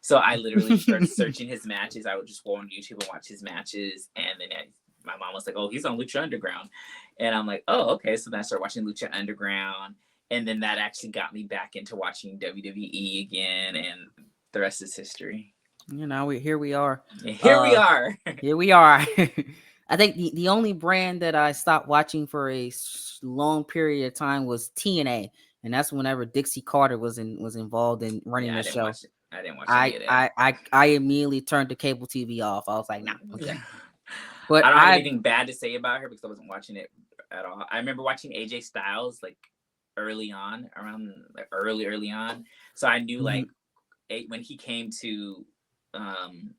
So I literally just started searching his matches. I would just go on YouTube and watch his matches. And then my mom was like, oh, he's on Lucha Underground. And I'm like, oh, okay. So then I started watching Lucha Underground. And then that actually got me back into watching WWE again. And the rest is history. Here we are. And here we are. Here we are. I think the only brand that I stopped watching for a long period of time was TNA, and that's whenever Dixie Carter was involved in running Yeah, the show. I didn't watch any I of that. I I immediately turned the cable TV off. I was like, nah, okay. But I don't have I anything bad to say about her because I wasn't watching it at all. I remember watching AJ Styles like early on, around like early on. So I knew mhm. like when he came to um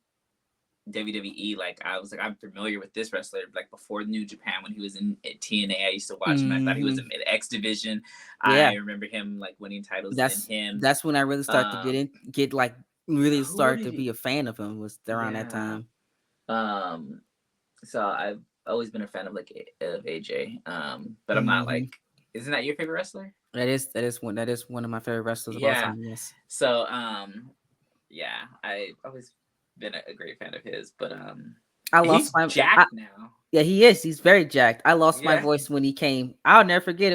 WWE, like I was like I'm familiar with this wrestler. Like before New Japan, when he was in at TNA, I used to watch him. I thought he was Mhm. in X Division. I Yeah, remember him like winning titles and then that's him. that's when I really started to Um, get like really who start did to he? be a fan of him, was around that Yeah. time. Um, so I've always been a fan of like of AJ. But I'm not Hmm. like. Isn't that your favorite wrestler? That is one of my favorite wrestlers of all Yeah. time. Yes. So yeah, I've always been a great fan of his, but I lost he's my jacked now. Yeah, he is. He's very jacked. I lost my Yeah. voice when he came. I'll never forget.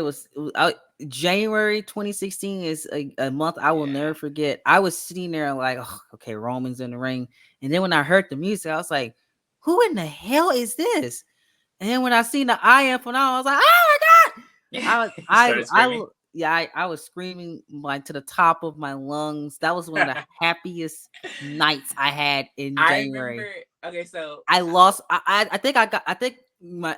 January 2016 is a month I will Yeah. never forget. I was sitting there like, oh, okay, Roman's in the ring. And then when I heard the music, I was like, who in the hell is this? And then when I seen the I am on, I was like, oh my God. Yeah. I was, He started screaming. yeah, I was screaming like to the top of my lungs. That was one of the happiest nights I had in I remember. January. Okay, so I lost. I think I got. I think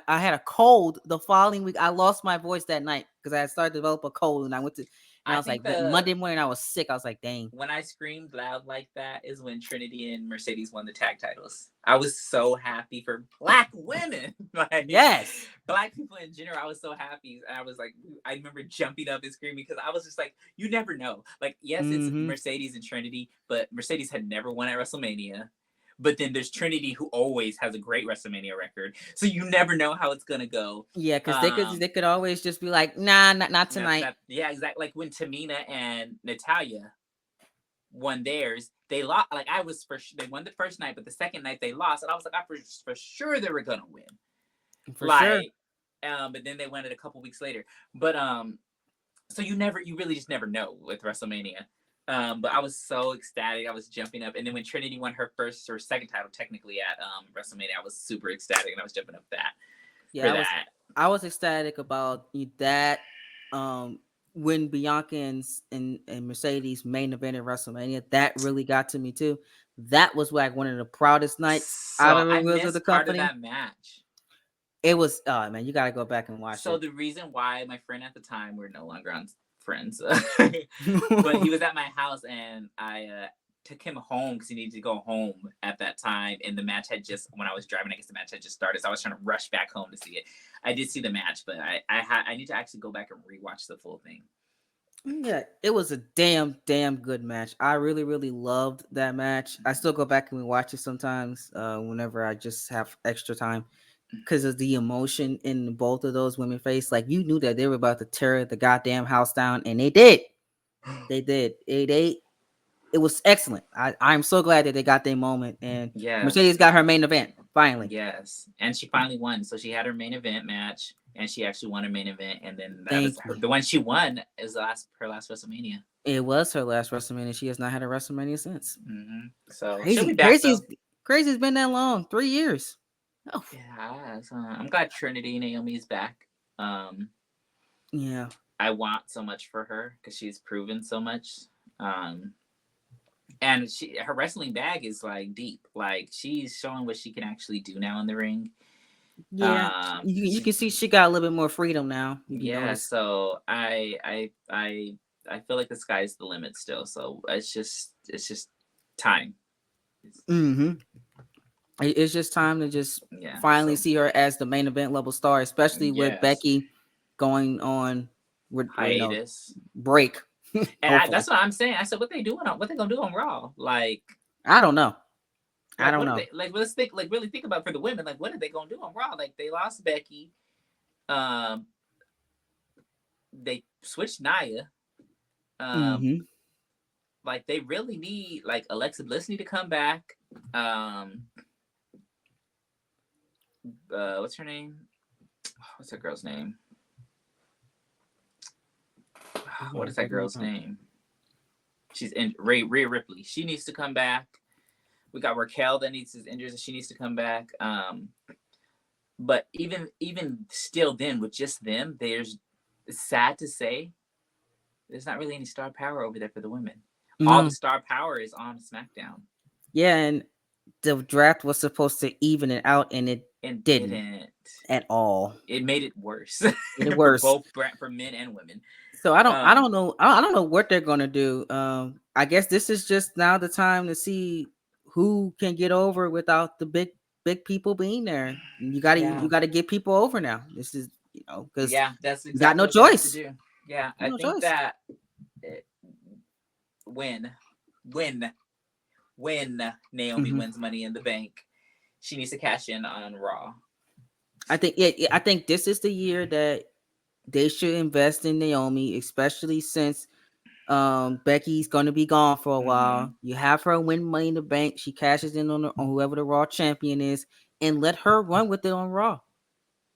I had a cold the following week. I lost my voice that night because I had started to develop a cold, and I went to, and I I was think like the Monday morning I was sick. I was like, dang. when I screamed loud like that is when Trinity and Mercedes won the tag titles. I was so happy for black women, like Yes. black people in general. I was so happy, and I was like, I remember jumping up and screaming because I was just like, you never know. Like, yes, it's Mm-hmm. Mercedes and Trinity, but Mercedes had never won at WrestleMania. But then there's Trinity, who always has a great WrestleMania record, so you never know how it's gonna go. Yeah, because they could Um, they could always just be like, nah, not not, tonight. not, yeah, exactly. Like when Tamina and Natalia won theirs. They lost. Like I was they won the first night, but the second night they lost, and I was like, for sure they were gonna win. For sure. Like, but then they won it a couple weeks later. But so you really just never know with WrestleMania. But I was so ecstatic. I was jumping up, and then when Trinity won her first or second title, technically at WrestleMania, I was super ecstatic, and I was jumping up that for Yeah, that. I was ecstatic about that. Um, when Bianca and Mercedes main event at WrestleMania, that really got to me too. That was like one of the proudest nights out So of the I wheels of the missed part of company. that match. It was, oh man, you gotta go back and watch So it. the reason why my friend at the time, we're no longer on friends, but he was at my house, and I took him home because he needed to go home at that time, and the match had just, when I was driving, I guess the match had just started, so I was trying to rush back home to see it. I did see the match, but I need to actually go back and rewatch the full thing. Yeah, it was a damn good match. I really loved that match. I still go back and watch it sometimes, whenever I just have extra time, because of the emotion in both of those women face. Like, you knew that they were about to tear the goddamn house down, and they did. They did. It was excellent. I'm so glad that they got their moment, and Mercedes Yes. got her main event finally. Yes, and she finally won. So she had her main event match, and she actually won her main event. And then that is Thank you. the one she won is her last WrestleMania. It was her last WrestleMania. She has not had a WrestleMania since. So she'll be Crazy, back though. crazy. It's been that long. 3 years. Oh, Yeah, so I'm glad Trinity Naomi's back. Um, yeah. I want so much for her because she's proven so much. Um, and her wrestling bag is like deep. Like she's showing what she can actually do now in the ring. Yeah, you can see she got a little bit more freedom now. If you Yeah, notice. so I feel like the sky's the limit still. So it's just time. Mm-hmm. It's just time to just Yeah. finally So see her as the main event level star, especially with yes, Becky going on with hiatus. break. And Hopefully, that's what I'm saying. I said, what they doing? What they gonna do on Raw? I don't know. I Like don't what are know. they like? Let's think. Like really think about for the women. Like what are they gonna do on Raw? Like they lost Becky. Um, they switched Nia. Um, Mm-hmm. like they really need like Alexa Bliss need to come back. Um, what's her name? What's that girl's name? What is that girl's name? She's in Rhea Ripley. She needs to come back. We got Raquel that needs his injuries and she needs to come back. But even still, then with just them, there's, it's sad to say, there's not really any star power over there for the women. All the No. star power is on SmackDown. Yeah, and the draft was supposed to even it out, and it And didn't didn't. at all. It made it worse It for worse. both, for men and women. So I Um, don't know. I don't know what they're gonna do. I guess this is just now the time to see who can get over without the big people being there. yeah, You gotta get people over now. This is, because yeah, that's you got exactly no what they have to choice. do. Yeah, I No think choice. that it, when when when Naomi Hmm. wins Money in the Bank, she needs to cash in on Raw. I think, yeah, I think this is the year that they should invest in Naomi, especially since Becky's gonna be gone for a Mm-hmm. while. You have her win Money in the Bank. She cashes in on whoever the Raw champion is, and let her run with it on Raw.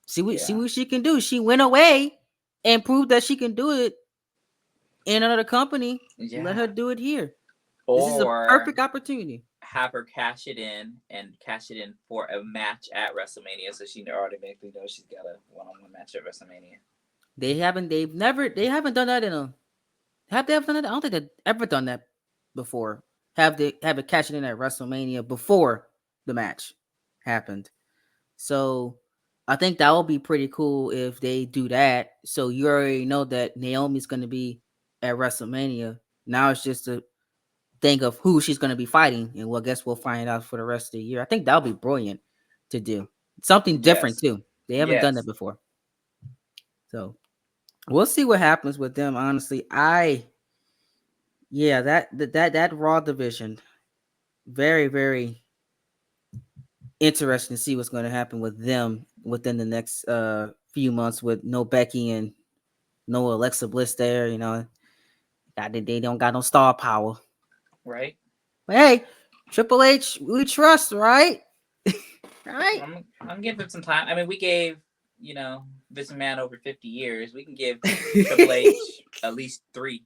See Yeah. what she can do. She went away and proved that she can do it in another company. Let her Yeah. do it here. This is a Or perfect opportunity. have her cash it in and cash it in for a match at WrestleMania, so she automatically knows she's got a one-on-one match at WrestleMania. They haven't done that in a. Have they ever done that? I don't think they've ever done that before. Have it cash it in at WrestleMania before the match happened. So I think that would be pretty cool if they do that. So you already know that Naomi's going to be at WrestleMania. Now it's just a thing of who she's going to be fighting, and well, I guess we'll find out for the rest of the year. I think that would be brilliant to do. Something different Yes. too. They haven't done that Yes. before. So we'll see what happens with them. Honestly, yeah, that Raw division, very interesting to see what's going to happen with them within the next few months with no Becky and no Alexa Bliss there. They don't got no star power. Right. But hey, Triple H, we trust, right? Right? I'm giving him some time. I mean, we gave this man over 50 years. We can give Triple H at least 3,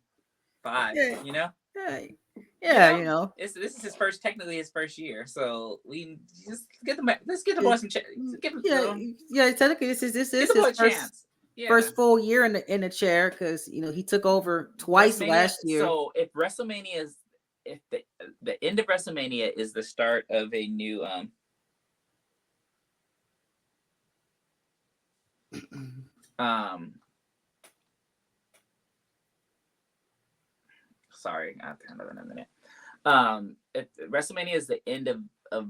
5. Yeah, You know, yeah, you yeah, know. you know. This is technically his first year, so we just get the let's get the boy It- some chance. Give him yeah, yeah. Technically, this get is the his boy a chance. Yeah. first full year in the chair because he took over twice WrestleMania. last year. So if WrestleMania is if the end of WrestleMania is the start of a new um sorry, I'll kind of in a minute. If WrestleMania is the end of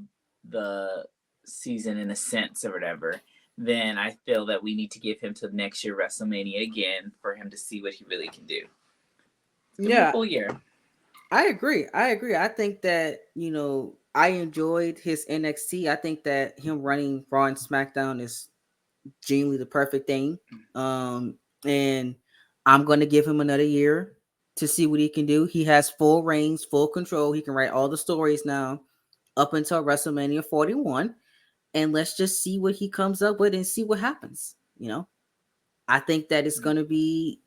the season in a sense or whatever, then I feel that we need to give him to next year WrestleMania again for him to see what he really can do. Give him a Yeah, full year. I agree. I agree. I think that I enjoyed his NXT. I think that him running Raw and SmackDown is genuinely the perfect thing. And I'm going to give him another year to see what he can do. He has full reigns, full control. He can write all the stories now up until WrestleMania 41. And let's just see what he comes up with and see what happens. I think that it's going to be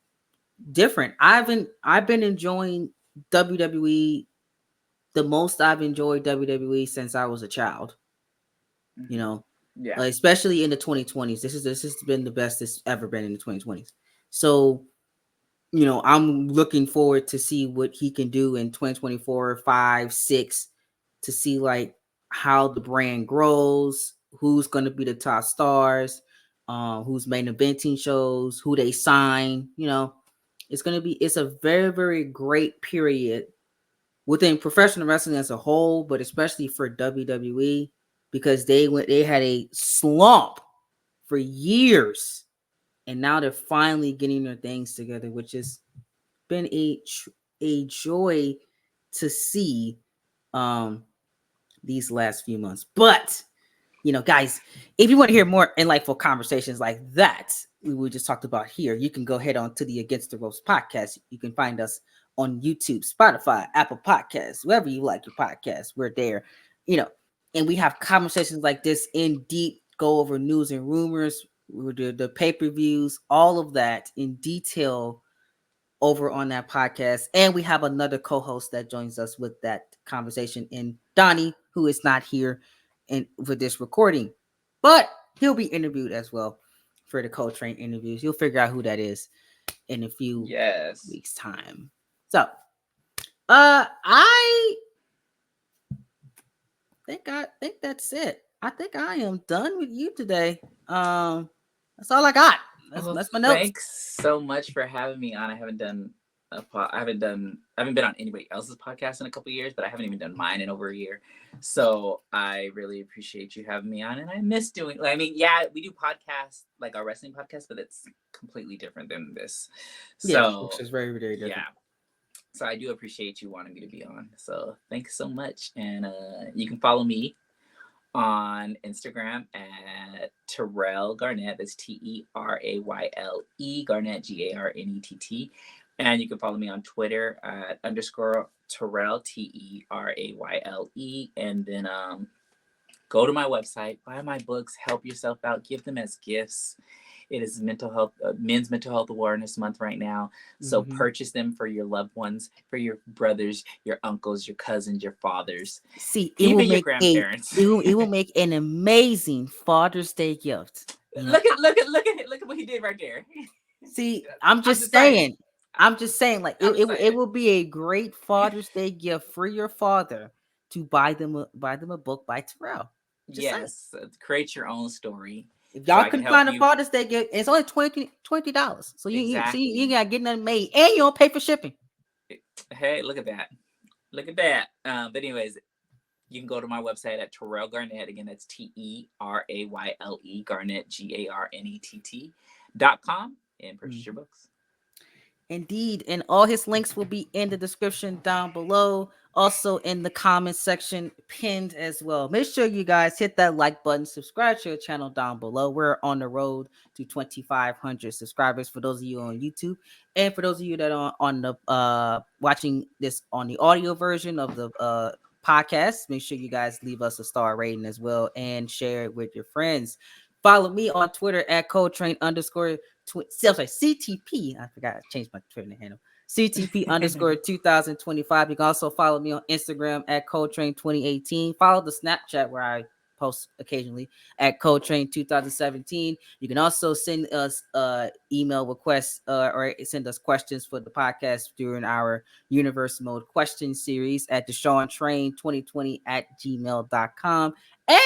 different. I've been enjoying WWE the most I've enjoyed WWE since I was a child. You know, Yeah. like, especially in the 2020s. This has been the best it's ever been in the 2020s. So, I'm looking forward to see what he can do in 2024, 5, 6, to see like how the brand grows, who's going to be the top stars, who's main eventing shows, who they sign. It's a very, very great period within professional wrestling as a whole, but especially for WWE because they had a slump for years, and now they're finally getting their things together, which has been a joy to see um these last few months. But guys, if you want to hear more insightful conversations like that we just talked about here, you can go head on to the Against the Ropes podcast. You can find us on YouTube, Spotify, Apple Podcasts, wherever you like your podcasts. We're there, you know, and we have conversations like this in deep, go over news and rumors, the pay-per-views, all of that in detail over on that podcast. And we have another co-host that joins us with that conversation in Donnie, who is not here for this recording, but he'll be interviewed as well for the Coletrain interviews. You'll figure out who that is in a few Yes. weeks time. So I think that's it. I think I am done with you today. That's all I got. Well, That's my notes. thanks so much for having me on. I haven't been on anybody else's podcast in a couple of years, but I haven't even done mine in over a year. So I really appreciate you having me on, and I miss doing. I mean, yeah, we do podcasts like our wrestling podcast, but it's completely different than this. Yeah, of So course, it's very, very different. yeah, so I do appreciate you wanting me to be on. So thanks so much, and you can follow me on Instagram at Terayle Garnett. That's Terayle Garnett Garnett. And you can follow me on Twitter at _ Terayle Terayle. And then go to my website, buy my books, help yourself out, give them as gifts. It is Men's Mental Health Awareness Month right now. So purchase them for your loved ones, for your brothers, your uncles, your cousins, your fathers, See, even your grandparents. it will make an amazing Father's Day gift. Look at what he did right there. See, I'm just saying. Like it will be a great Father's Day gift for your father to buy them a book by Terayle. Just saying. Yes, create your own story. If So y'all I can can help find a you. Father's Day gift, it's only $20. So Exactly. you gotta get nothing made, and you don't pay for shipping. Hey, look at that. Look at that. But anyways, you can go to my website at Terayle Garnett. Again, that's Terayle Garnett GARNETT.com and purchase your books. Indeed, and all his links will be in the description down below. also in the comment section pinned as well. Make sure you guys hit that like button, subscribe to our channel down below. We're on the road to 2,500 subscribers for those of you on YouTube, and for those of you that are on the watching this on the audio version of the podcast. Make sure you guys leave us a star rating as well and share it with your friends. Follow me on Twitter at Coletrain underscore CTP. I forgot I changed my Twitter handle. CTP underscore 2025. You can also follow me on Instagram at Coletrain 2018. Follow the Snapchat where I post occasionally at Coletrain 2017. You can also send us email requests or send us questions for the podcast during our Universe Mode question series at DeshaunTrain2020 at gmail.com.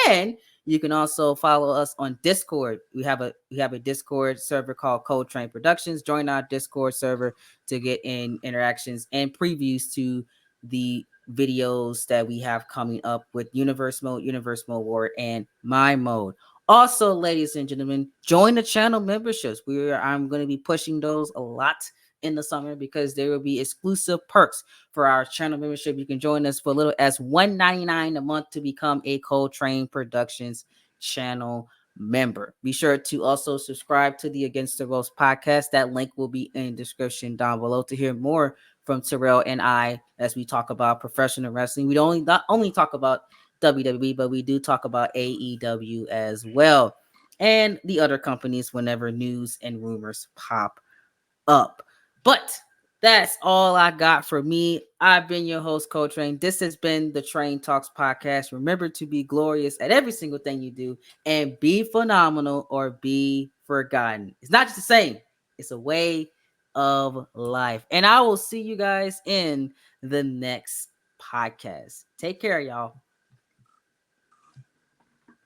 And you can also follow us on Discord. We have a Discord server called Coletrain Productions. Join our Discord server to get in interactions and previews to the videos that we have coming up with Universe Mode War, and My Mode. Also, ladies and gentlemen, join the channel memberships. I'm going to be pushing those a lot in the summer because there will be exclusive perks for our channel membership. You can join us for a little as $1.99 a month to become a Coletrain Productions channel member. Be sure to also subscribe to the Against the Ropes podcast. That link will be in the description down below to hear more from Terayle and I as we talk about professional wrestling. We don't not only talk about WWE, but we do talk about AEW as well, and the other companies whenever news and rumors pop up. But that's all I got for me. I've been your host, Coletrain. This has been the Train Talks podcast. Remember to be glorious at every single thing you do and be phenomenal or be forgotten. It's not just the same, it's a way of life. And I will see you guys in the next podcast. Take care, y'all.